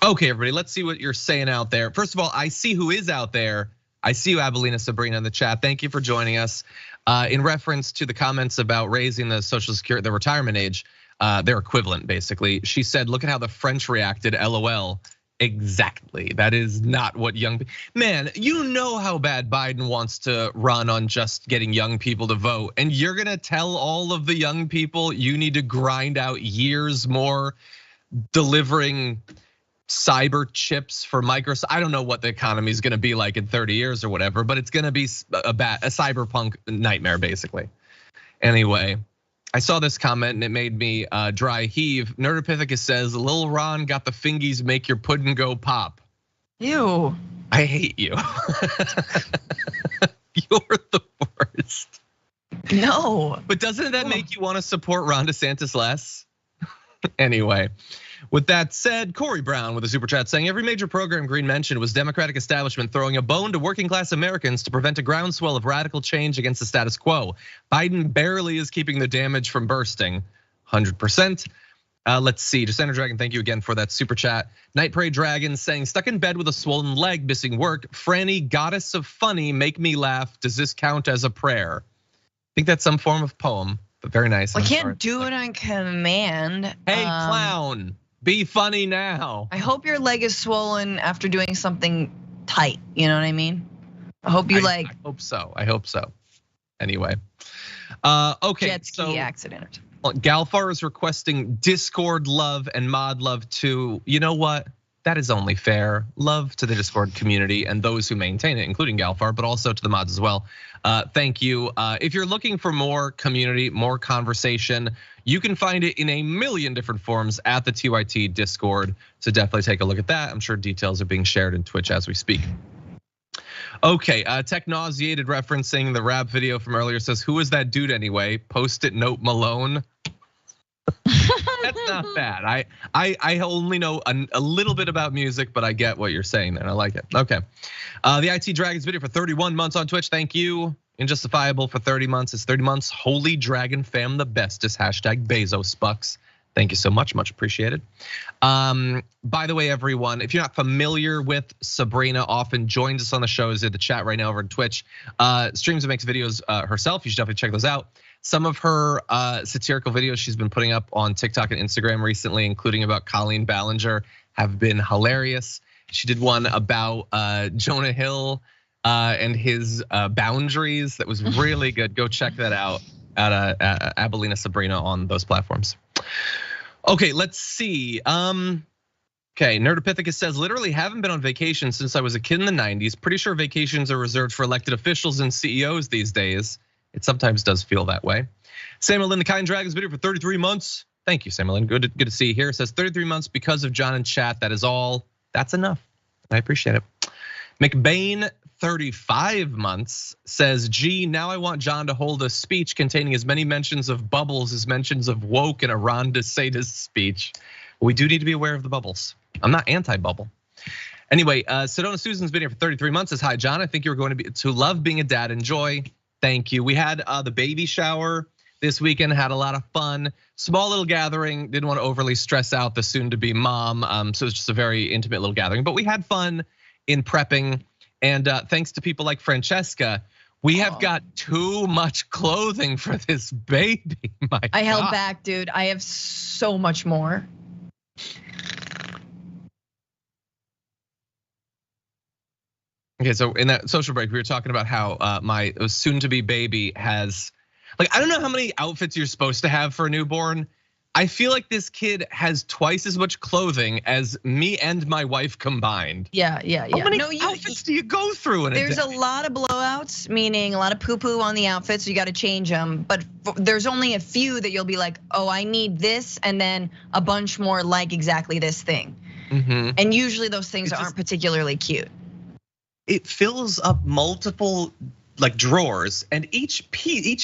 Okay, everybody, let's see what you're saying out there. First of all, I see who is out there. I see you, Abelina Sabrina, in the chat. Thank you for joining us. In reference to the comments about raising the Social Security, the retirement age, their equivalent, basically. She said, look at how the French reacted, LOL. Exactly, that is not what young people, man, you know how bad Biden wants to run on just getting young people to vote. And you're gonna tell all of the young people you need to grind out years more delivering cyber chips for Microsoft. I don't know what the economy is going to be like in 30 years or whatever, but it's going to be a cyberpunk nightmare basically. Anyway, I saw this comment and it made me dry heave. Nerdopithecus says, Lil Ron got the fingies make your pudding go pop. Ew. I hate you. You're the worst. No. But doesn't that make you want to support Ron DeSantis less? Anyway. With that said, Corey Brown with a super chat saying every major program Greene mentioned was Democratic establishment throwing a bone to working class Americans to prevent a groundswell of radical change against the status quo. Biden barely is keeping the damage from bursting, 100%. Let's see, Descender Dragon, thank you again for that super chat. Night Parade Dragon saying stuck in bed with a swollen leg, missing work. Franny, goddess of funny, make me laugh. Does this count as a prayer? I think that's some form of poem, but very nice. I can't do it on command. Hey, clown. Be funny now. I hope your leg is swollen after doing something tight. You know what I mean? I hope you I hope so. I hope so. Anyway, okay. Jet ski accident. Galfar is requesting Discord love and mod love too. You know what? That is only fair. Love to the Discord community and those who maintain it, including Galfar, but also to the mods as well. Thank you. If you're looking for more community, more conversation, you can find it in a million different forms at the TYT Discord. So definitely take a look at that. I'm sure details are being shared in Twitch as we speak. Okay, Tech Nauseated referencing the rap video from earlier says, who is that dude anyway? Post-it note Malone. That's not bad. I only know a little bit about music, but I get what you're saying there. I like it. Okay, the IT Dragons video for 31 months on Twitch. Thank you. Injustifiable for 30 months. It's 30 months. Holy Dragon Fam, the bestest. Hashtag Bezos Bucks. Thank you so much, much appreciated. By the way, everyone, if you're not familiar with Sabrina, often joins us on the shows in the chat right now over on Twitch. Streams and makes videos herself. You should definitely check those out. Some of her satirical videos she's been putting up on TikTok and Instagram recently, including about Colleen Ballinger, have been hilarious. She did one about Jonah Hill and his boundaries that was really good. Go check that out at Abelina Sabrina on those platforms. Okay, let's see. Okay, Nerdopithecus says, literally haven't been on vacation since I was a kid in the 90s. Pretty sure vacations are reserved for elected officials and CEOs these days. It sometimes does feel that way. Samuel Lynn, the Kind Dragons video for 33 months. Thank you, Samuel Lynn. Good to see you here. It says 33 months because of John in chat. That is all. That's enough. I appreciate it. McBain, 35 months, says, gee, now I want John to hold a speech containing as many mentions of bubbles as mentions of woke in a Ron DeSantis speech. We do need to be aware of the bubbles. I'm not anti-bubble. Anyway, Sedona Susan's been here for 33 months. Says, hi, John. I think you're going to love being a dad. Enjoy. Thank you. We had the baby shower this weekend, had a lot of fun. Small little gathering, didn't want to overly stress out the soon-to-be mom. So it's just a very intimate little gathering, but we had fun in prepping. And thanks to people like Francesca, we have got too much clothing for this baby. I held back, dude. I have so much more. Okay, so in that social break, we were talking about how my soon-to-be baby has, like, I don't know how many outfits you're supposed to have for a newborn, I feel like this kid has twice as much clothing as me and my wife combined. Yeah. How many outfits do you go through in a day? There's a lot of blowouts, meaning a lot of poo-poo on the outfits. You got to change them, but there's only a few that you'll be like, oh, I need this, and then a bunch more like exactly this thing. And usually those things aren't particularly cute. It fills up multiple like drawers, and each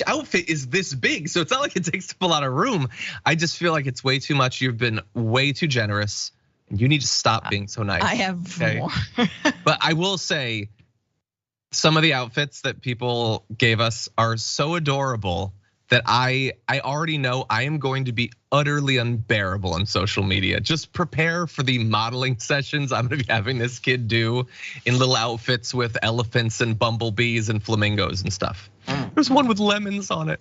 outfit is this big, so it's not like it takes up a lot of room. I just feel like it's way too much. You've been way too generous, and you need to stop being so nice. I have more. But I will say, some of the outfits that people gave us are so adorable that I already know I am going to be utterly unbearable on social media. Just prepare for the modeling sessions I'm gonna be having this kid do in little outfits with elephants and bumblebees and flamingos and stuff. There's one with lemons on it.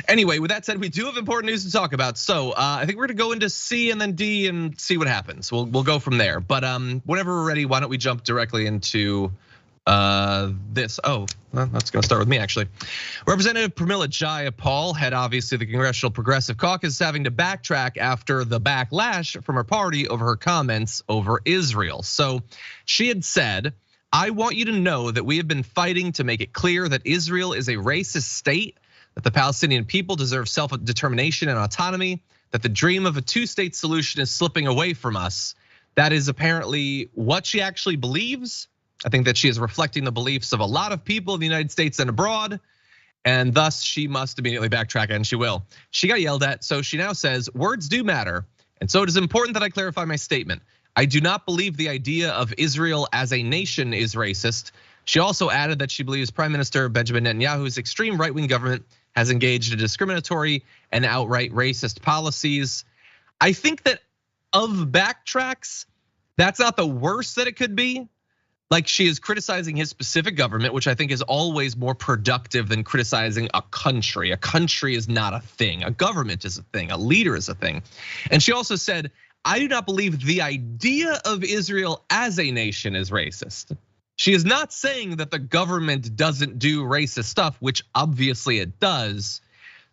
Anyway, with that said, we do have important news to talk about. So I think we're gonna go into C and then D and see what happens. We'll go from there. But whenever we're ready, why don't we jump directly into this. Oh, well, that's gonna start with me actually. Representative Pramila Jayapal, head obviously the Congressional Progressive Caucus, is having to backtrack after the backlash from her party over her comments over Israel. So she had said, I want you to know that we have been fighting to make it clear that Israel is a racist state, that the Palestinian people deserve self-determination and autonomy, that the dream of a two-state solution is slipping away from us. That is apparently what she actually believes. I think that she is reflecting the beliefs of a lot of people in the United States and abroad, and thus she must immediately backtrack, and she will. She got yelled at, so she now says, words do matter, and so it is important that I clarify my statement. I do not believe the idea of Israel as a nation is racist. She also added that she believes Prime Minister Benjamin Netanyahu's extreme right-wing government has engaged in discriminatory and outright racist policies. I think that of backtracks, that's not the worst that it could be. Like, she is criticizing his specific government, which I think is always more productive than criticizing a country. A country is not a thing. A government is a thing. A leader is a thing. And she also said, I do not believe the idea of Israel as a nation is racist. She is not saying that the government doesn't do racist stuff, which obviously it does.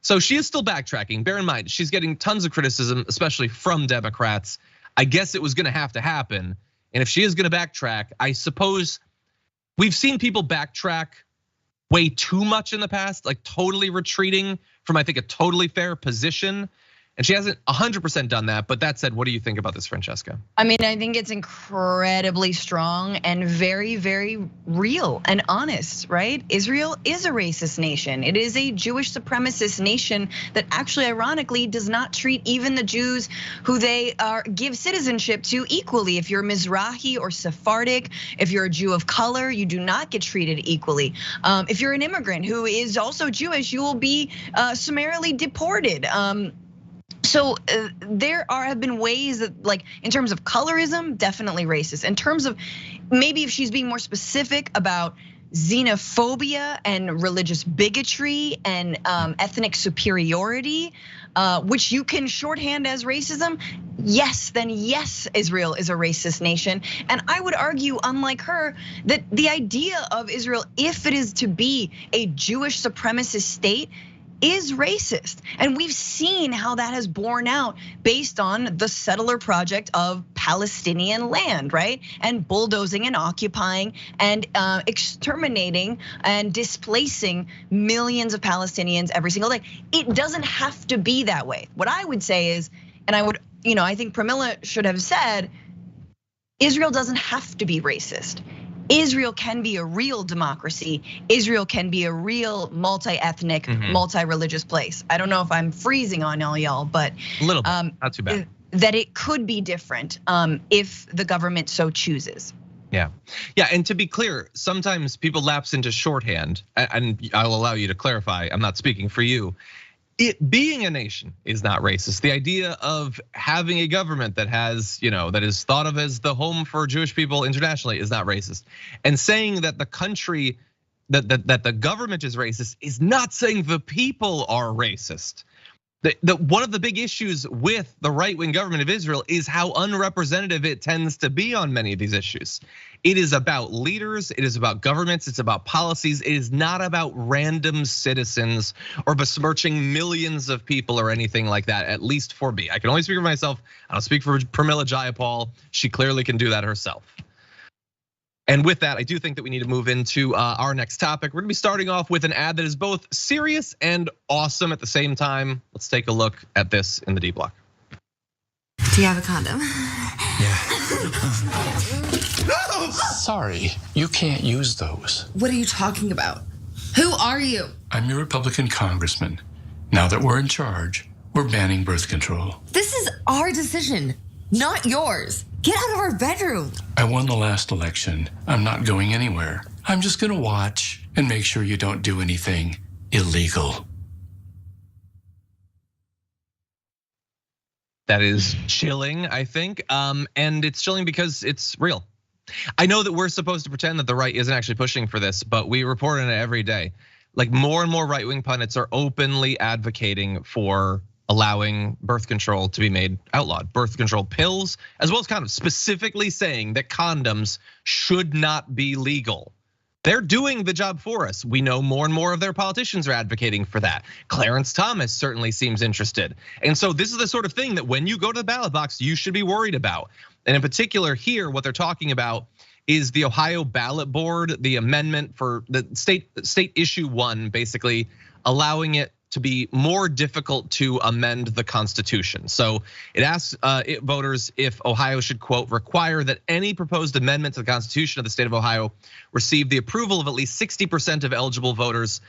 So she is still backtracking. Bear in mind, she's getting tons of criticism, especially from Democrats. I guess it was gonna have to happen. And if she is gonna backtrack, I suppose we've seen people backtrack way too much in the past, like totally retreating from, I think, a totally fair position. And she hasn't 100% done that, but that said, what do you think about this, Francesca? I mean, I think it's incredibly strong and very, very real and honest, right? Israel is a racist nation. It is a Jewish supremacist nation that actually, ironically, does not treat even the Jews who they give citizenship to equally. If you're Mizrahi or Sephardic, if you're a Jew of color, you do not get treated equally. If you're an immigrant who is also Jewish, you will be summarily deported. So there have been ways that, like, in terms of colorism, definitely racist. In terms of maybe if she's being more specific about xenophobia and religious bigotry and ethnic superiority, which you can shorthand as racism, yes, then yes, Israel is a racist nation. And I would argue, unlike her, that the idea of Israel, if it is to be a Jewish supremacist state, is racist. And we've seen how that has borne out based on the settler project of Palestinian land, right? And bulldozing and occupying and exterminating and displacing millions of Palestinians every single day. It doesn't have to be that way. What I would say is, and I think Pramila should have said, Israel doesn't have to be racist. Israel can be a real democracy. Israel can be a real multi-ethnic, multi-religious place. I don't know if I'm freezing on all y'all, but a little bit, not too bad. That it could be different if the government so chooses. Yeah, and to be clear, sometimes people lapse into shorthand, and I'll allow you to clarify, I'm not speaking for you. It being a nation is not racist. The idea of having a government that has, that is thought of as the home for Jewish people internationally is not racist. And saying that the country, that the government is racist is not saying the people are racist. One of the big issues with the right-wing government of Israel is how unrepresentative it tends to be on many of these issues. It is about leaders, it is about governments, it's about policies. It is not about random citizens or besmirching millions of people or anything like that, at least for me. I can only speak for myself. I don't speak for Pramila Jayapal. She clearly can do that herself. And with that, I do think that we need to move into our next topic. We're gonna be starting off with an ad that is both serious and awesome at the same time. Let's take a look at this in the D block. Do you have a condom? Yeah. No! Sorry, you can't use those. What are you talking about? Who are you? I'm your Republican congressman. Now that we're in charge, we're banning birth control. This is our decision, not yours. Get out of our bedroom. I won the last election. I'm not going anywhere. I'm just gonna watch and make sure you don't do anything illegal. That is chilling, I think. And it's chilling because it's real. I know that we're supposed to pretend that the right isn't actually pushing for this, but we report on it every day. Like more and more right-wing pundits are openly advocating for allowing birth control to be made outlawed, birth control pills, as well as condoms, specifically saying that condoms should not be legal. They're doing the job for us. We know more and more of their politicians are advocating for that. Clarence Thomas certainly seems interested. And so this is the sort of thing that when you go to the ballot box, you should be worried about. And in particular here, what they're talking about is the Ohio ballot board, the amendment for the state issue 1, basically allowing it to be more difficult to amend the Constitution. So it asks voters if Ohio should, quote, require that any proposed amendment to the Constitution of the state of Ohio receive the approval of at least 60% of eligible voters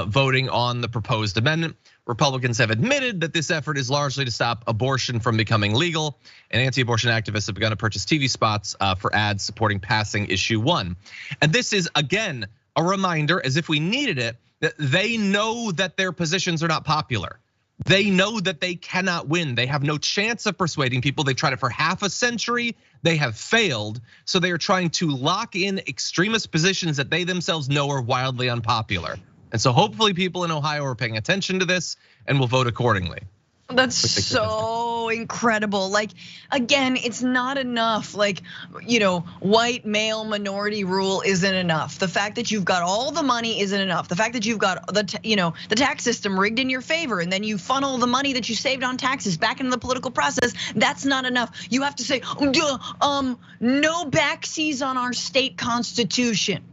voting on the proposed amendment. Republicans have admitted that this effort is largely to stop abortion from becoming legal, and anti-abortion activists have begun to purchase TV spots for ads supporting passing issue 1. And this is, again, a reminder, as if we needed it, that they know that their positions are not popular. They know that they cannot win. They have no chance of persuading people. They've tried it for half a century. They have failed. So they are trying to lock in extremist positions that they themselves know are wildly unpopular. And so hopefully people in Ohio are paying attention to this and will vote accordingly. That's so incredible. Like, again, it's not enough. Like, white male minority rule isn't enough. The fact that you've got all the money isn't enough. The fact that you've got the tax system rigged in your favor, and then you funnel the money that you saved on taxes back into the political process, that's not enough. You have to say, no backseas on our state constitution.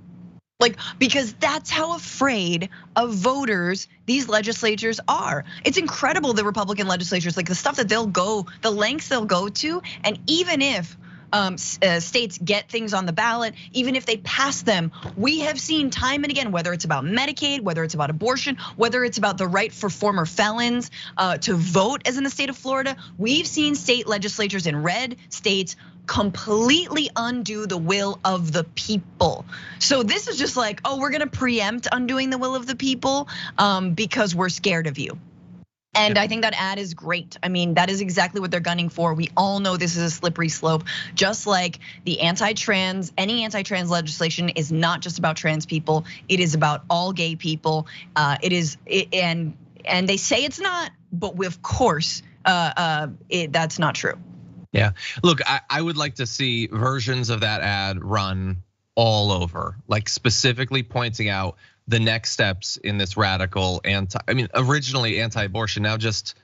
Like, because that's how afraid of voters these legislatures are. It's incredible, the Republican legislatures, like the stuff that they'll go, the lengths they'll go to. And even if states get things on the ballot, even if they pass them, we have seen time and again, whether it's about Medicaid, whether it's about abortion, whether it's about the right for former felons to vote, as in the state of Florida, we've seen state legislatures in red states completely undo the will of the people. So this is just like, we're gonna preempt undoing the will of the people because we're scared of you. And I think that ad is great. I mean, that is exactly what they're gunning for. We all know this is a slippery slope. Just like the any anti-trans legislation is not just about trans people. It is about all gay people. And they say it's not, but of course, that's not true. Yeah, look, I would like to see versions of that ad run all over, like specifically pointing out the next steps in this radical originally anti-abortion, now just,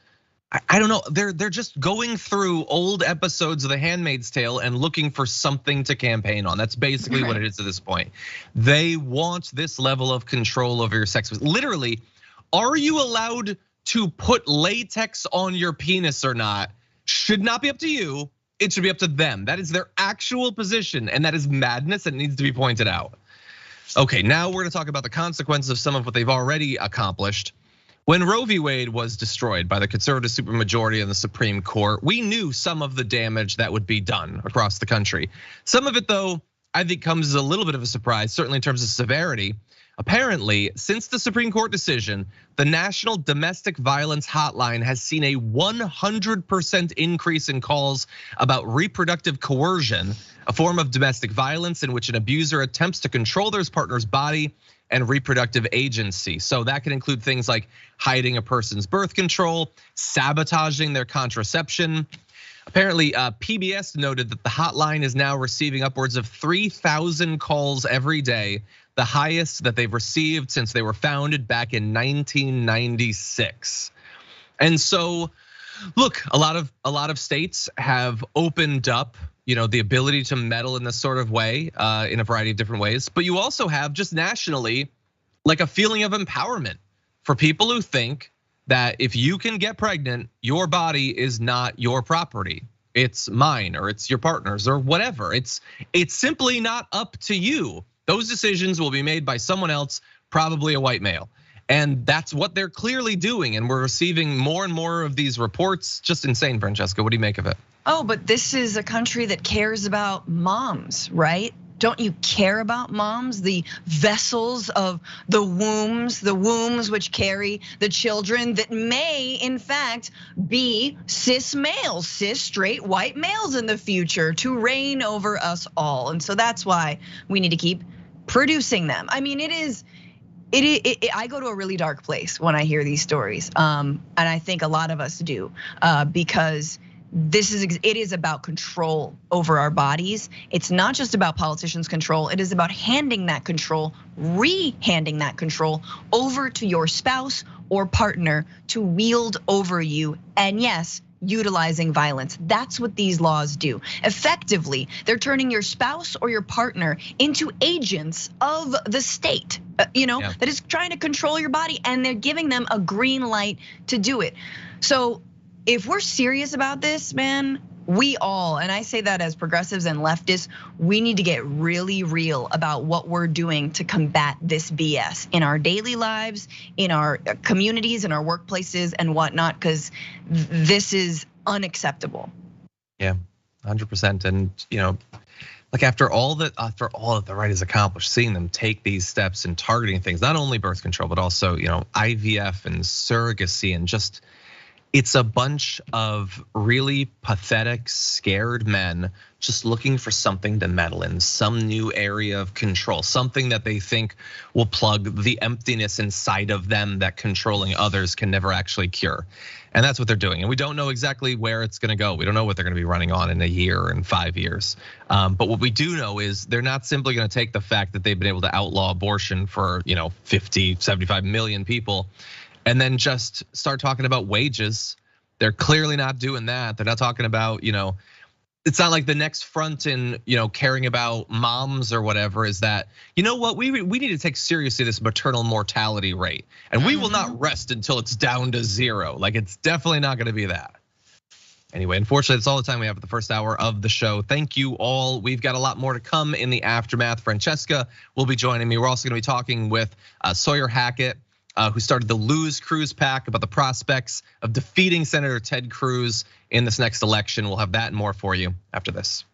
I don't know, they're just going through old episodes of The Handmaid's Tale and looking for something to campaign on. That's basically what it is at this point. They want this level of control over your sex. Literally, are you allowed to put latex on your penis or not? Should not be up to you, it should be up to them. That is their actual position, and that is madness and needs to be pointed out. Okay, now we're gonna talk about the consequences of some of what they've already accomplished. When Roe v. Wade was destroyed by the conservative supermajority in the Supreme Court, we knew some of the damage that would be done across the country. Some of it, though, I think comes as a little bit of a surprise, certainly in terms of severity. Apparently, since the Supreme Court decision, the National Domestic Violence Hotline has seen a 100% increase in calls about reproductive coercion, a form of domestic violence in which an abuser attempts to control their partner's body and reproductive agency. So that can include things like hiding a person's birth control, sabotaging their contraception. Apparently, PBS noted that the hotline is now receiving upwards of 3,000 calls every day, the highest that they've received since they were founded back in 1996. And so, look, a lot of states have opened up, the ability to meddle in this sort of way, in a variety of different ways. But you also have just nationally, like a feeling of empowerment for people who think that if you can get pregnant, your body is not your property. It's mine, or it's your partner's, or whatever. It's simply not up to you. Those decisions will be made by someone else, probably a white male. And that's what they're clearly doing. And we're receiving more and more of these reports. Just insane, Francesca. What do you make of it? Oh, but this is a country that cares about moms, right? Don't you care about moms? The vessels of the wombs which carry the children that may, in fact, be cis males, cis straight white males in the future to reign over us all. And so that's why we need to keep producing them. I mean, I go to a really dark place when I hear these stories, and I think a lot of us do, because it is about control over our bodies. It's not just about politicians' control. It is about handing that control, re-handing that control over to your spouse or partner to wield over you. And yes, utilizing violence. That's what these laws do. Effectively, they're turning your spouse or your partner into agents of the state, that is trying to control your body, and they're giving them a green light to do it. So if we're serious about this, man, we all, and I say that as progressives and leftists, we need to get really real about what we're doing to combat this BS in our daily lives, in our communities, in our workplaces and whatnot, because this is unacceptable. Yeah, 100%. And like after all that the right has accomplished, seeing them take these steps and targeting things, not only birth control, but also, IVF and surrogacy, and just, it's a bunch of really pathetic, scared men just looking for something to meddle in, some new area of control, something that they think will plug the emptiness inside of them that controlling others can never actually cure. And that's what they're doing. And we don't know exactly where it's gonna go. We don't know what they're gonna be running on in a year or in 5 years. But what we do know is they're not simply gonna take the fact that they've been able to outlaw abortion for 50, 75 million people and then just start talking about wages. They're clearly not doing that. They're not talking about, it's not like the next front in, caring about moms or whatever is that, what, we need to take seriously this maternal mortality rate. And we will not rest until it's down to 0. Like, it's definitely not gonna be that. Anyway, unfortunately, that's all the time we have for the first hour of the show. Thank you all. We've got a lot more to come in the aftermath. Francesca will be joining me. We're also gonna be talking with Sawyer Hackett, who started the Lose Cruz PAC, about the prospects of defeating Senator Ted Cruz in this next election. We'll have that and more for you after this.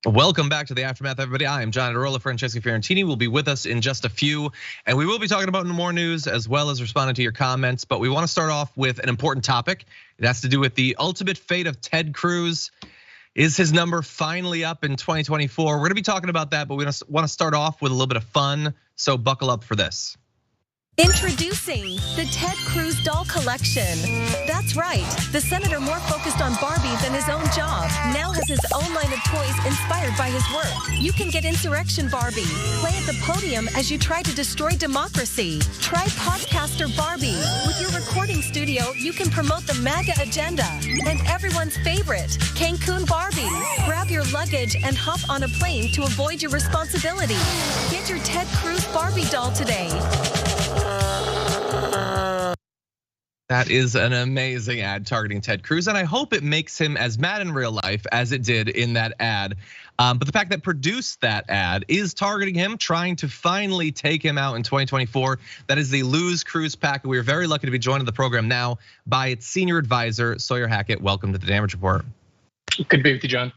Welcome back to the Aftermath, everybody. I am John Iadarola. Francesca Fiorentini will be with us in just a few, and we will be talking about more news as well as responding to your comments. But we want to start off with an important topic. It has to do with the ultimate fate of Ted Cruz. Is his number finally up in 2024? We're going to be talking about that, but we want to start off with a little bit of fun. So buckle up for this. Introducing the Ted Cruz doll collection. That's right, the senator, more focused on Barbie than his own job, now has his own line of toys inspired by his work. You can get Insurrection Barbie, play at the podium as you try to destroy democracy. Try Podcaster Barbie. With your recording studio, you can promote the MAGA agenda. And everyone's favorite, Cancun Barbie. Grab your luggage and hop on a plane to avoid your responsibility. Get your Ted Cruz Barbie doll today. That is an amazing ad targeting Ted Cruz, and I hope it makes him as mad in real life as it did in that ad. But the fact that produced that ad is targeting him, trying to finally take him out in 2024. That is the Lose Cruz PAC. We are very lucky to be joined in the program now by its senior advisor, Sawyer Hackett. Welcome to the Damage Report. Good to be with you, John.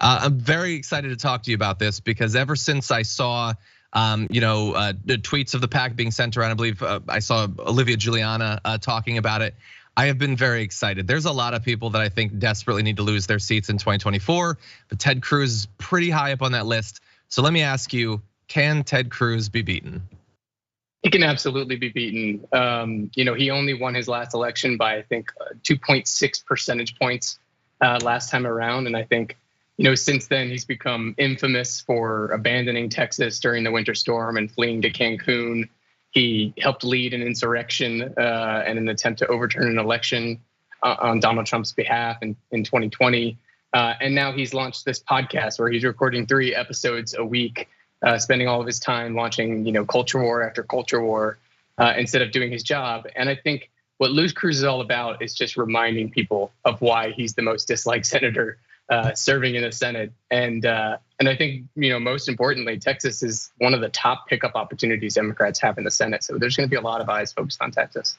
I'm very excited to talk to you about this because ever since I saw the tweets of the PAC being sent around, I believe I saw Olivia Giuliana talking about it. I have been very excited. There's a lot of people that I think desperately need to lose their seats in 2024, but Ted Cruz is pretty high up on that list. So let me ask you, can Ted Cruz be beaten? He can absolutely be beaten. He only won his last election by, I think, 2.6 percentage points last time around. And I think, since then he's become infamous for abandoning Texas during the winter storm and fleeing to Cancun. He helped lead an insurrection and an attempt to overturn an election on Donald Trump's behalf in 2020. And now he's launched this podcast where he's recording 3 episodes a week, spending all of his time launching, culture war after culture war instead of doing his job. And I think what Lose Cruz is all about is just reminding people of why he's the most disliked senator serving in the Senate. And I think, most importantly, Texas is one of the top pickup opportunities Democrats have in the Senate. So there's going to be a lot of eyes focused on Texas.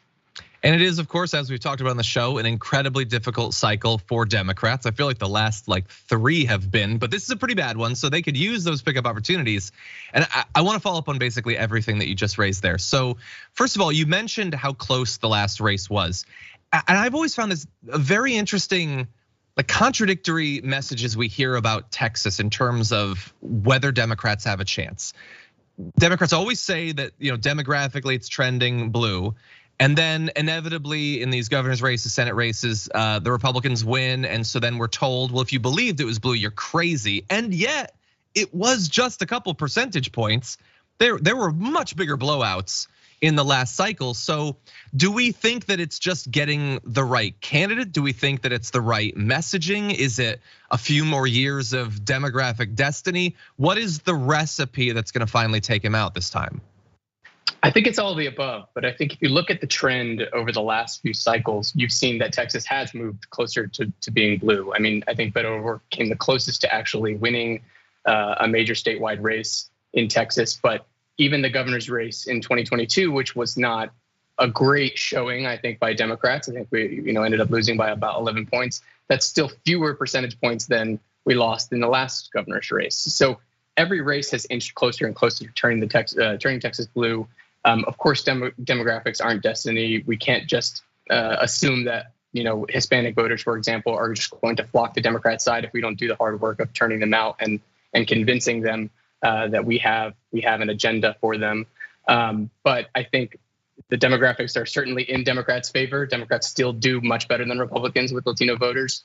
And it is, of course, as we've talked about on the show, an incredibly difficult cycle for Democrats. I feel like the last 3 have been, but this is a pretty bad one. So they could use those pickup opportunities. And I want to follow up on basically everything that you just raised there. So first of all, you mentioned how close the last race was. And I've always found this a very interesting, contradictory messages we hear about Texas in terms of whether Democrats have a chance. Democrats always say that, demographically it's trending blue. And then inevitably in these governor's races, Senate races, the Republicans win. And so then we're told, well, if you believed it was blue, you're crazy. And yet it was just a couple percentage points. There were much bigger blowouts in the last cycle. So do we think that it's just getting the right candidate? Do we think that it's the right messaging? Is it a few more years of demographic destiny? What is the recipe that's going to finally take him out this time? I think it's all of the above, but I think if you look at the trend over the last few cycles, you've seen that Texas has moved closer to being blue. I mean, I think Beto O'Rourke came the closest to actually winning a major statewide race in Texas, but even the governor's race in 2022, which was not a great showing, I think, by Democrats. I think we, ended up losing by about 11 points. That's still fewer percentage points than we lost in the last governor's race. So every race has inched closer and closer to turning Texas blue. Of course, demographics aren't destiny. We can't just assume that Hispanic voters, for example, are just going to flock to Democrat side if we don't do the hard work of turning them out and convincing them that we have an agenda for them. But I think the demographics are certainly in Democrats' favor. Democrats still do much better than Republicans with Latino voters.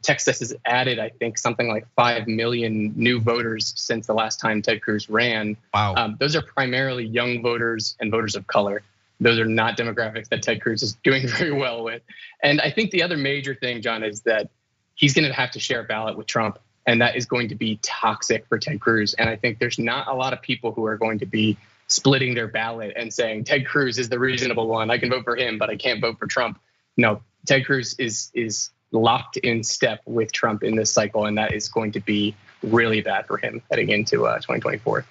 Texas has added, I think, something like 5 million new voters since the last time Ted Cruz ran. Wow. Those are primarily young voters and voters of color. Those are not demographics that Ted Cruz is doing very well with. And I think the other major thing, John, is that he's going to have to share a ballot with Trump. And that is going to be toxic for Ted Cruz. And I think there's not a lot of people who are going to be splitting their ballot and saying, Ted Cruz is the reasonable one. I can vote for him, but I can't vote for Trump. No, Ted Cruz is locked in step with Trump in this cycle. And that is going to be really bad for him heading into 2024.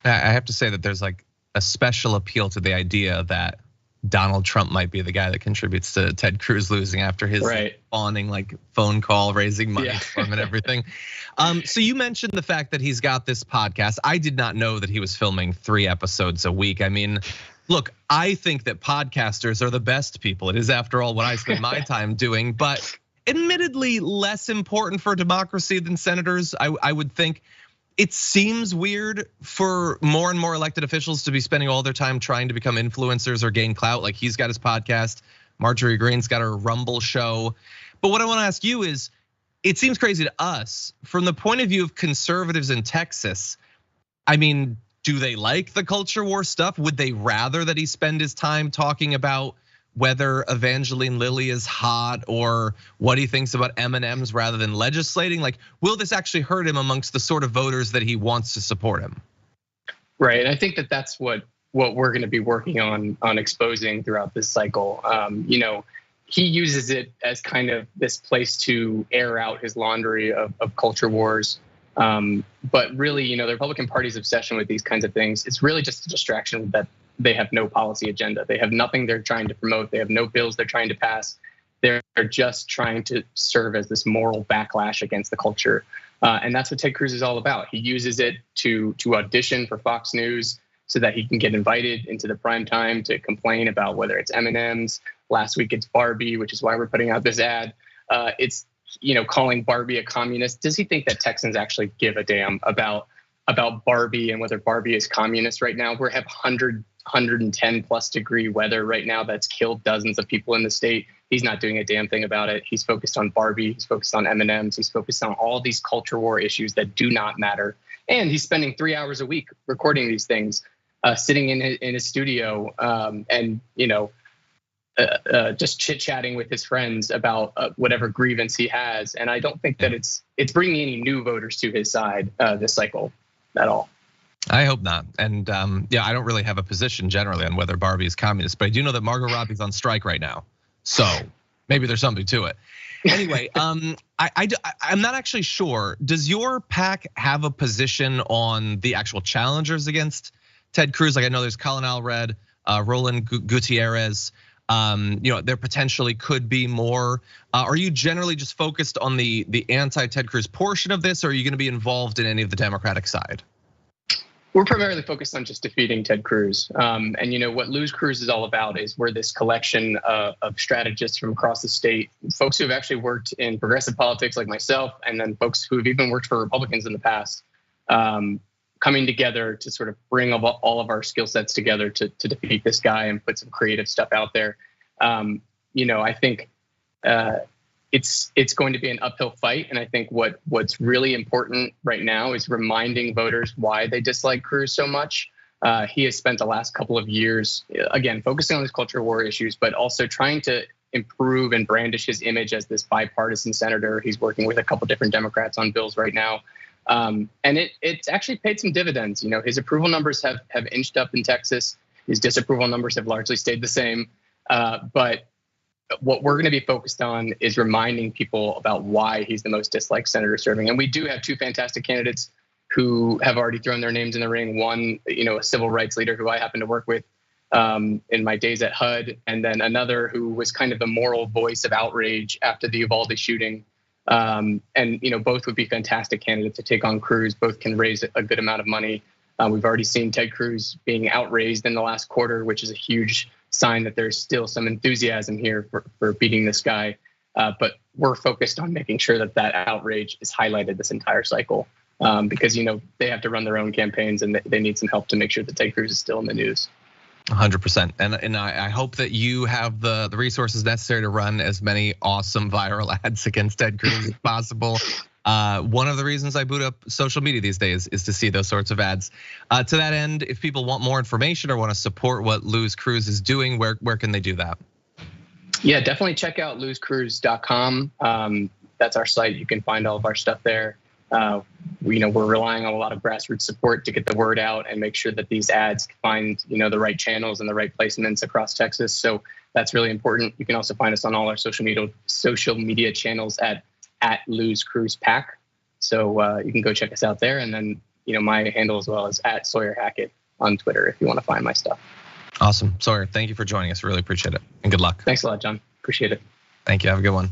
I have to say that there's a special appeal to the idea that Donald Trump might be the guy that contributes to Ted Cruz losing after his fawning like phone call, raising money for him and everything. So you mentioned the fact that he's got this podcast. I did not know that he was filming 3 episodes a week. I mean, look, I think that podcasters are the best people. It is, after all, what I spend my time doing, but admittedly less important for democracy than senators, I would think. It seems weird for more and more elected officials to be spending all their time trying to become influencers or gain clout. Like he's got his podcast, Marjorie Greene's got her Rumble show. But what I want to ask you is, it seems crazy to us from the point of view of conservatives in Texas. I mean, do they like the culture war stuff? Would they rather that he spend his time talking about whether Evangeline Lilly is hot or what he thinks about M&Ms rather than legislating? Like, will this actually hurt him amongst the sort of voters that he wants to support him? Right, and I think that that's what we're going to be working on exposing throughout this cycle. He uses it as kind of this place to air out his laundry of culture wars. But really, the Republican Party's obsession with these kinds of things, it's really just a distraction that they have no policy agenda. They have nothing they're trying to promote. They have no bills they're trying to pass. They're just trying to serve as this moral backlash against the culture. And that's what Ted Cruz is all about. He uses it to audition for Fox News so that he can get invited into the prime time to complain about whether it's M&Ms. Last week it's Barbie, which is why we're putting out this ad. It's calling Barbie a communist. Does he think that Texans actually give a damn about Barbie and whether Barbie is communist right now? We have 110 plus degree weather right now that's killed dozens of people in the state. He's not doing a damn thing about it. He's focused on Barbie, he's focused on M&Ms, he's focused on all these culture war issues that do not matter. And he's spending 3 hours a week recording these things, sitting in his studio and just chit-chatting with his friends about whatever grievance he has. And I don't think that it's bringing any new voters to his side this cycle at all. I hope not. And I don't really have a position generally on whether Barbie is communist, but I do know that Margot Robbie's on strike right now. So maybe there's something to it. Anyway, I'm not actually sure. Does your PAC have a position on the actual challengers against Ted Cruz? Like I know there's Colin Allred, Roland Gutierrez. There potentially could be more. Are you generally just focused on the anti-Ted Cruz portion of this, or are you going to be involved in any of the Democratic side? We're primarily focused on just defeating Ted Cruz. And what Lose Cruz is all about is we're this collection of strategists from across the state, folks who have actually worked in progressive politics like myself, and then folks who have even worked for Republicans in the past, coming together to sort of bring all of our skill sets together to defeat this guy and put some creative stuff out there. I think it's going to be an uphill fight. And I think what's really important right now is reminding voters why they dislike Cruz so much. He has spent the last couple of years, again, focusing on these culture war issues, but also trying to improve and brandish his image as this bipartisan senator. He's working with a couple different Democrats on bills right now. And it's actually paid some dividends. His approval numbers have inched up in Texas. His disapproval numbers have largely stayed the same. But what we're going to be focused on is reminding people about why he's the most disliked senator serving. And we do have 2 fantastic candidates who have already thrown their names in the ring. One, a civil rights leader who I happen to work with in my days at HUD, and then another who was kind of the moral voice of outrage after the Uvalde shooting. And both would be fantastic candidates to take on Cruz. Both can raise a good amount of money. We've already seen Ted Cruz being outraised in the last quarter, which is a huge sign that there's still some enthusiasm here for beating this guy. But we're focused on making sure that outrage is highlighted this entire cycle because they have to run their own campaigns and they need some help to make sure that Ted Cruz is still in the news. 100%. And I hope that you have the resources necessary to run as many awesome viral ads against Ted Cruz as possible. One of the reasons I boot up social media these days is to see those sorts of ads. To that end, if people want more information or want to support what Lose Cruz is doing, where can they do that? Yeah, definitely check out losecruz.com. That's our site. You can find all of our stuff there. We're relying on a lot of grassroots support to get the word out and make sure that these ads find the right channels and the right placements across Texas. So that's really important. You can also find us on all our social media channels at Lose Cruz PAC. So you can go check us out there. And then my handle as well is at Sawyer Hackett on Twitter if you want to find my stuff. Awesome. Sawyer, thank you for joining us. Really appreciate it. And good luck. Thanks a lot, John. Appreciate it. Thank you. Have a good one.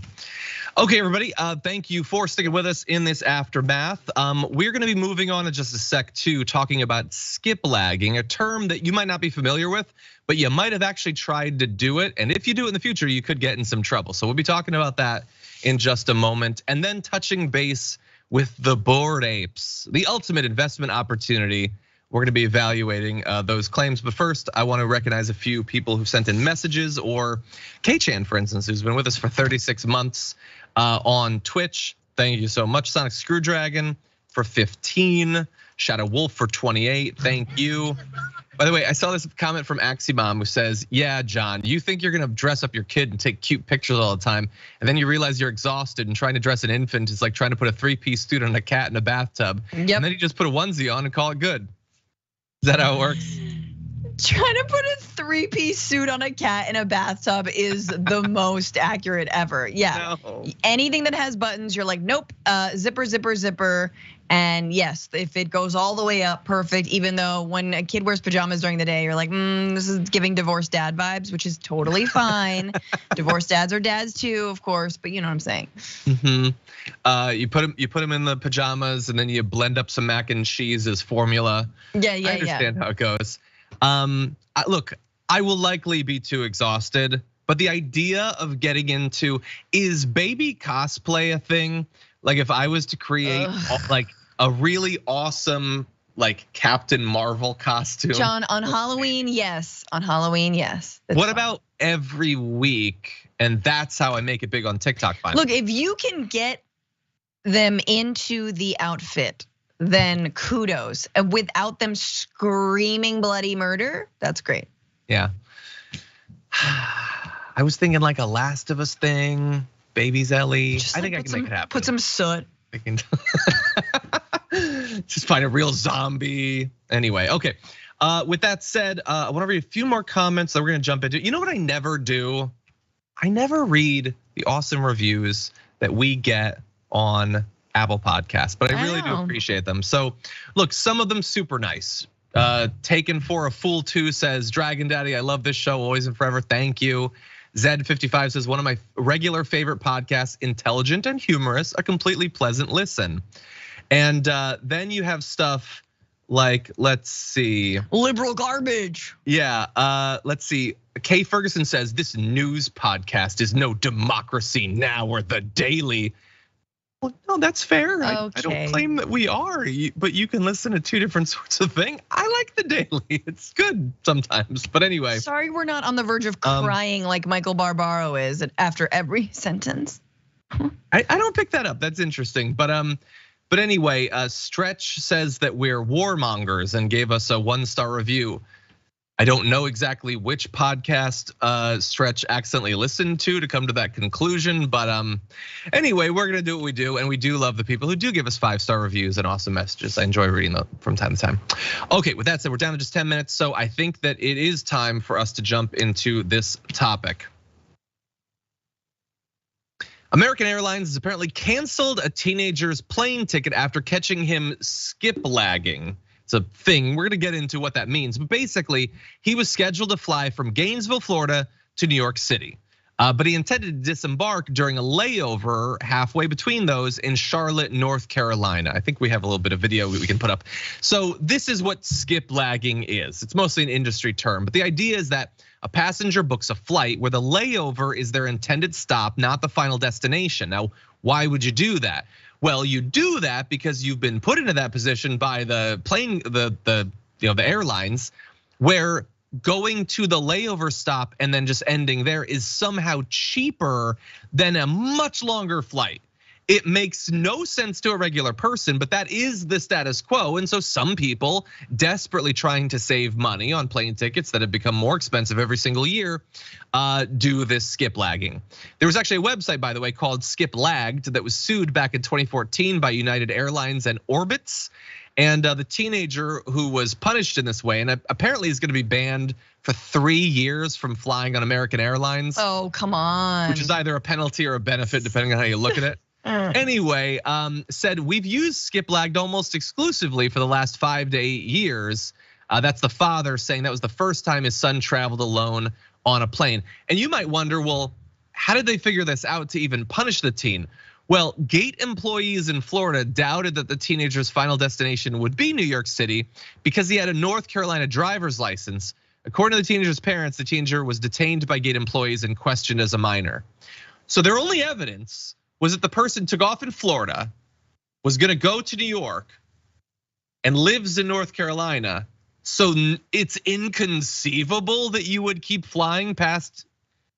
Okay, everybody, thank you for sticking with us in this aftermath. We're gonna be moving on in just a sec to talking about skiplagging, a term that you might not be familiar with, but you might have actually tried to do it. And if you do it in the future, you could get in some trouble. So we'll be talking about that in just a moment. And then touching base with the bored apes, the ultimate investment opportunity. We're gonna be evaluating those claims. But first, I wanna recognize a few people who sent in messages, or K-Chan, for instance, who's been with us for 36 months on Twitch. Thank you so much. Sonic Screwdragon for 15, Shadow Wolf for 28, thank you. By the way, I saw this comment from Aximom who says, yeah, John, you think you're gonna dress up your kid and take cute pictures all the time, and then you realize you're exhausted, and trying to dress an infant is like trying to put a 3-piece suit on a cat in a bathtub. And then you just put a onesie on and call it good. Is that how it works? Trying to put a 3-piece suit on a cat in a bathtub is the most accurate ever. Yeah, no. Anything that has buttons, you're like, nope, zipper, zipper, zipper. And yes, if it goes all the way up, perfect. Even though when a kid wears pajamas during the day, you're like, this is giving divorced dad vibes, which is totally fine. Divorced dads are dads too, of course, but you know what I'm saying. You put them in the pajamas, and then you blend up some mac and cheese as formula. Yeah. I understand how it goes. Look, I will likely be too exhausted, but the idea of getting into, is baby cosplay a thing? Like if I was to create like a really awesome like Captain Marvel costume. John, on Halloween, yes. On Halloween, yes. What about every week? And that's how I make it big on TikTok finally. Look, if you can get them into the outfit, then kudos. Without them screaming bloody murder, that's great. Yeah. I was thinking like a Last of Us thing, Baby's Ellie. I think I can make it happen. Put some soot. I can just find a real zombie. Anyway, okay. With that said, I want to read a few more comments that we're gonna jump into. You know what I never do? I never read the awesome reviews that we get on Apple Podcasts, but I really do appreciate them. So look, some of them super nice. Taken for a Fool 2 says, Dragon Daddy, I love this show always and forever, thank you. Zed55 says, one of my regular favorite podcasts, intelligent and humorous, a completely pleasant listen. And then you have stuff like, let's see. Liberal garbage. Yeah, let's see. Kay Ferguson says, this news podcast is no Democracy Now! Or The Daily. Well, no, that's fair. Okay. I don't claim that we are, but you can listen to two different sorts of thing. I like The Daily, it's good sometimes, but anyway. Sorry, we're not on the verge of crying like Michael Barbaro is after every sentence. I don't pick that up, that's interesting. But anyway, Stretch says that we're warmongers and gave us a 1-star review. I don't know exactly which podcast Stretch accidentally listened to come to that conclusion, but anyway, we're gonna do what we do, and we do love the people who do give us 5-star reviews and awesome messages. I enjoy reading them from time to time. Okay, with that said, we're down to just 10 minutes, so I think that it is time for us to jump into this topic. American Airlines has apparently canceled a teenager's plane ticket after catching him skiplagging. It's a thing, we're gonna get into what that means. But basically, he was scheduled to fly from Gainesville, Florida to New York City. But he intended to disembark during a layover halfway between those in Charlotte, North Carolina. I think we have a little bit of video we can put up. So this is what skiplagging is. It's mostly an industry term, but the idea is that a passenger books a flight where the layover is their intended stop, not the final destination. Now, why would you do that? Well, you do that because you've been put into that position by the plane, the airlines, where going to the layover stop and then just ending there is somehow cheaper than a much longer flight. It makes no sense to a regular person, but that is the status quo. And so some people desperately trying to save money on plane tickets that have become more expensive every single year do this skiplagging. There was actually a website, by the way, called Skiplagged that was sued back in 2014 by United Airlines and Orbitz. And the teenager who was punished in this way, and apparently is gonna be banned for 3 years from flying on American Airlines. Oh, come on. Which is either a penalty or a benefit, depending on how you look at it. Anyway, said we've used Skiplagged almost exclusively for the last 5 to 8 years. That's the father saying that was the first time his son traveled alone on a plane. And you might wonder, well, how did they figure this out to even punish the teen? Well, gate employees in Florida doubted that the teenager's final destination would be New York City because he had a North Carolina driver's license. According to the teenager's parents, the teenager was detained by gate employees and questioned as a minor. So their only evidence was that the person took off in Florida, was gonna go to New York, and lives in North Carolina. So it's inconceivable that you would keep flying past.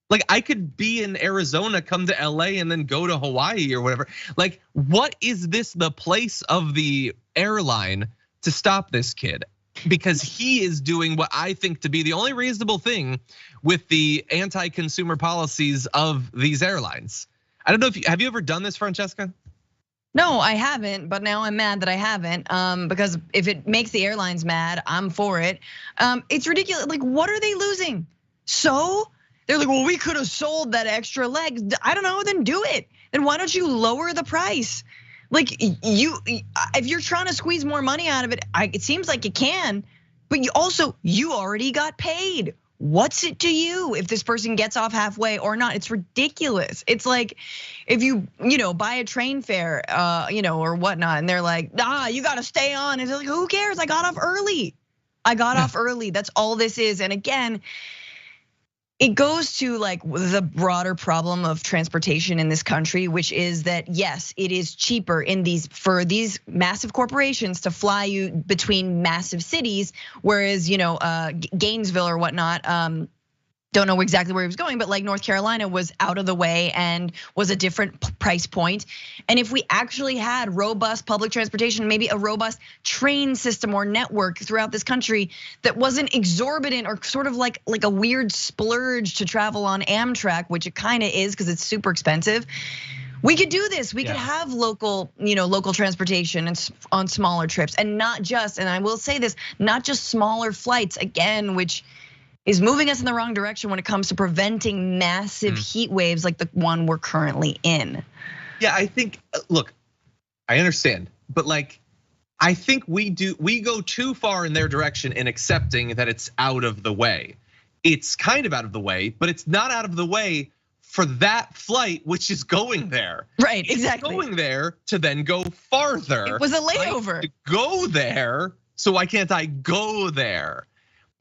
Like, I could be in Arizona, come to LA, and then go to Hawaii or whatever. Like, what is this, the place of the airline to stop this kid? Because he is doing what I think to be the only reasonable thing with the anti-consumer policies of these airlines. I don't know if have you ever done this, Francesca? No, I haven't, but now I'm mad that I haven't, because if it makes the airlines mad, I'm for it. It's ridiculous. Like, what are they losing? So they're like, well, we could have sold that extra leg. I don't know, then do it. Then why don't you lower the price? Like, if you're trying to squeeze more money out of it, it seems like you can, but you already got paid. What's it to you if this person gets off halfway or not? It's ridiculous. It's like if you buy a train fare, or whatnot, and they're like, you gotta stay on. And it's like, who cares? I got off early. That's all this is. And again, it goes to like the broader problem of transportation in this country, which is that yes, it is cheaper for these massive corporations to fly you between massive cities, whereas Gainesville or whatnot. Don't know exactly where he was going, but like North Carolina was out of the way and was a different price point. And if we actually had robust public transportation, maybe a robust train system or network throughout this country that wasn't exorbitant or sort of like a weird splurge to travel on Amtrak, which it kind of is because it's super expensive. We could do this. We could have local transportation and on smaller trips, and not just, and I will say this, not just smaller flights again, which is moving us in the wrong direction when it comes to preventing massive heat waves like the one we're currently in. Yeah, I think, look, I understand, but like, I think we go too far in their direction in accepting that it's out of the way. It's kind of out of the way, but it's not out of the way for that flight, which is going there. Right, exactly. It's going there to then go farther. It was a layover. To go there, so why can't I go there?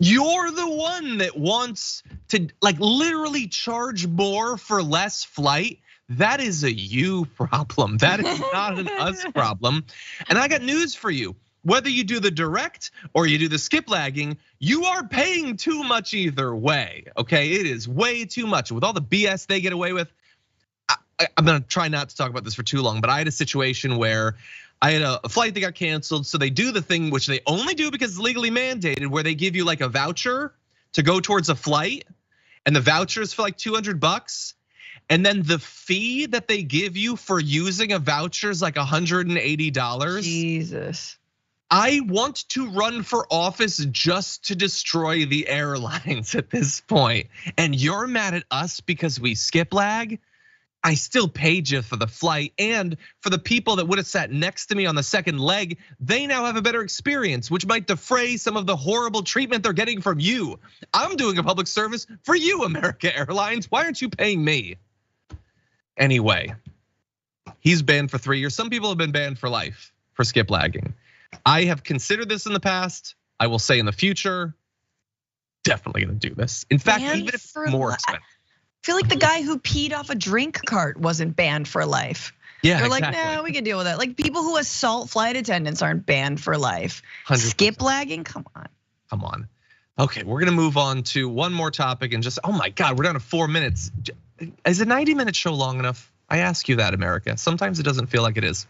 You're the one that wants to like literally charge more for less flight. That is a you problem. That is not an us problem. And I got news for you. Whether you do the direct or you do the skiplagging, you are paying too much either way, okay? It is way too much. With all the BS they get away with, I'm gonna try not to talk about this for too long, but I had a situation where I had a flight that got canceled, so they do the thing which they only do because it's legally mandated, where they give you like a voucher to go towards a flight, and the voucher is for like $200, and then the fee that they give you for using a voucher is like $180. Jesus. I want to run for office just to destroy the airlines at this point, and you're mad at us because we skip lag? I still paid you for the flight, and for the people that would have sat next to me on the second leg, they now have a better experience, which might defray some of the horrible treatment they're getting from you. I'm doing a public service for you, American Airlines. Why aren't you paying me? Anyway, he's banned for 3 years. Some people have been banned for life for skip lagging. I have considered this in the past. I will say in the future, definitely gonna do this. In fact, even if it's more expensive. I feel like the guy who peed off a drink cart wasn't banned for life. Yeah, they're exactly. like, nah, we can deal with that. Like people who assault flight attendants aren't banned for life. 100%. Skip lagging, come on. Okay, we're gonna move on to one more topic and just, oh my God, we're down to 4 minutes. Is a 90-minute show long enough? I ask you that, America. Sometimes it doesn't feel like it is.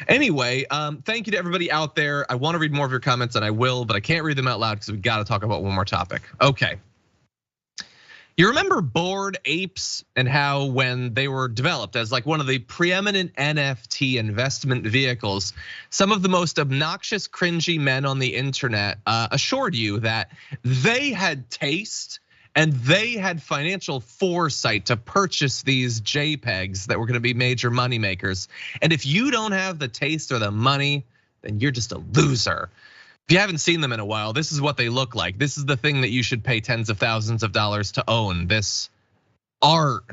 Anyway, thank you to everybody out there. I wanna read more of your comments and I will, but I can't read them out loud because we gotta talk about one more topic. Okay. You remember Bored Apes and how when they were developed as like one of the preeminent NFT investment vehicles, some of the most obnoxious, cringy men on the internet assured you that they had taste and they had financial foresight to purchase these JPEGs that were gonna be major money makers. And if you don't have the taste or the money, then you're just a loser. If you haven't seen them in a while, this is what they look like. This is the thing that you should pay tens of thousands of dollars to own, this art.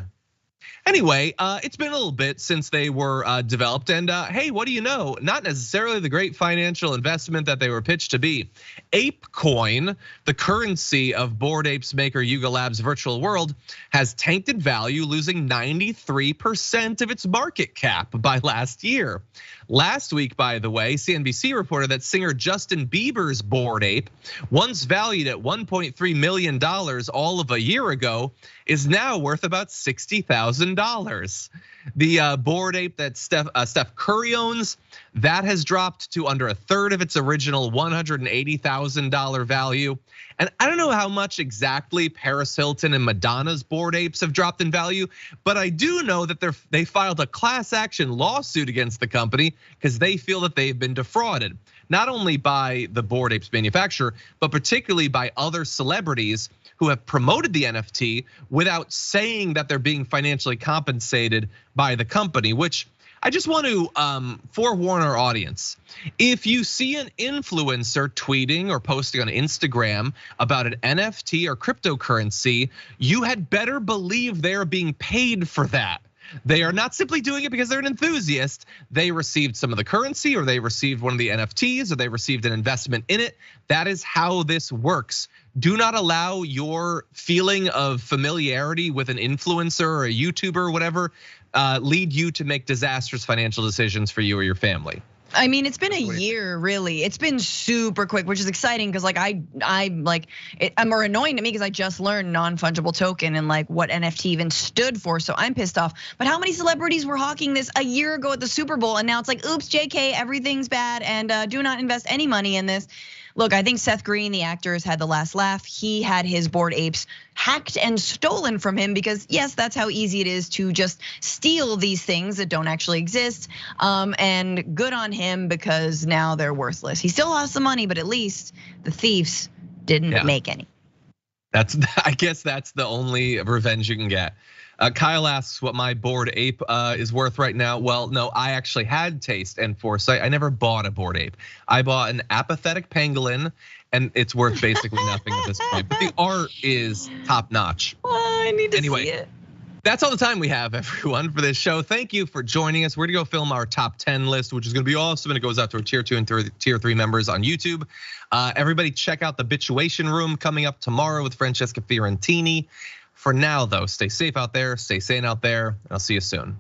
Anyway, it's been a little bit since they were developed, and hey, what do you know? Not necessarily the great financial investment that they were pitched to be. ApeCoin, the currency of Bored Apes maker Yuga Labs' virtual world, has tanked in value, losing 93% of its market cap by last year. Last week, by the way, CNBC reported that singer Justin Bieber's Bored Ape, once valued at $1.3 million all of a year ago, is now worth about $60,000. The Bored Ape that Steph Curry owns, that has dropped to under a third of its original $180,000 value. And I don't know how much exactly Paris Hilton and Madonna's Bored Apes have dropped in value, but I do know that they filed a class action lawsuit against the company because they feel that they've been defrauded, not only by the Bored Apes manufacturer, but particularly by other celebrities who have promoted the NFT without saying that they're being financially compensated by the company, which I just want to forewarn our audience. If you see an influencer tweeting or posting on Instagram about an NFT or cryptocurrency, you had better believe they're being paid for that. They are not simply doing it because they're an enthusiast. They received some of the currency, or they received one of the NFTs, or they received an investment in it. That is how this works. Do not allow your feeling of familiarity with an influencer or a YouTuber or whatever lead you to make disastrous financial decisions for you or your family. I mean, it's been a year, really. It's been super quick, which is exciting because like I'm more annoying to me because I just learned non-fungible token and like what NFT even stood for. So I'm pissed off. But how many celebrities were hawking this a year ago at the Super Bowl, and now it's like, oops, JK, everything's bad, and do not invest any money in this. Look, I think Seth Green, the actor, has had the last laugh. He had his Bored Apes hacked and stolen from him because yes, that's how easy it is to just steal these things that don't actually exist. And good on him because now they're worthless. He still lost some money, but at least the thieves didn't make any. I guess that's the only revenge you can get. Kyle asks what my Bored Ape is worth right now. Well, no, I actually had taste and foresight. I never bought a Bored Ape. I bought an apathetic pangolin, and it's worth basically nothing at this point. But the art is top notch. I need to see it. That's all the time we have, everyone, for this show. Thank you for joining us. We're gonna go film our top 10 list, which is gonna be awesome, and it goes out to our tier 2 and tier 3 members on YouTube. Everybody check out the Bitchuation Room coming up tomorrow with Francesca Fiorentini. For now, though, stay safe out there, stay sane out there, and I'll see you soon.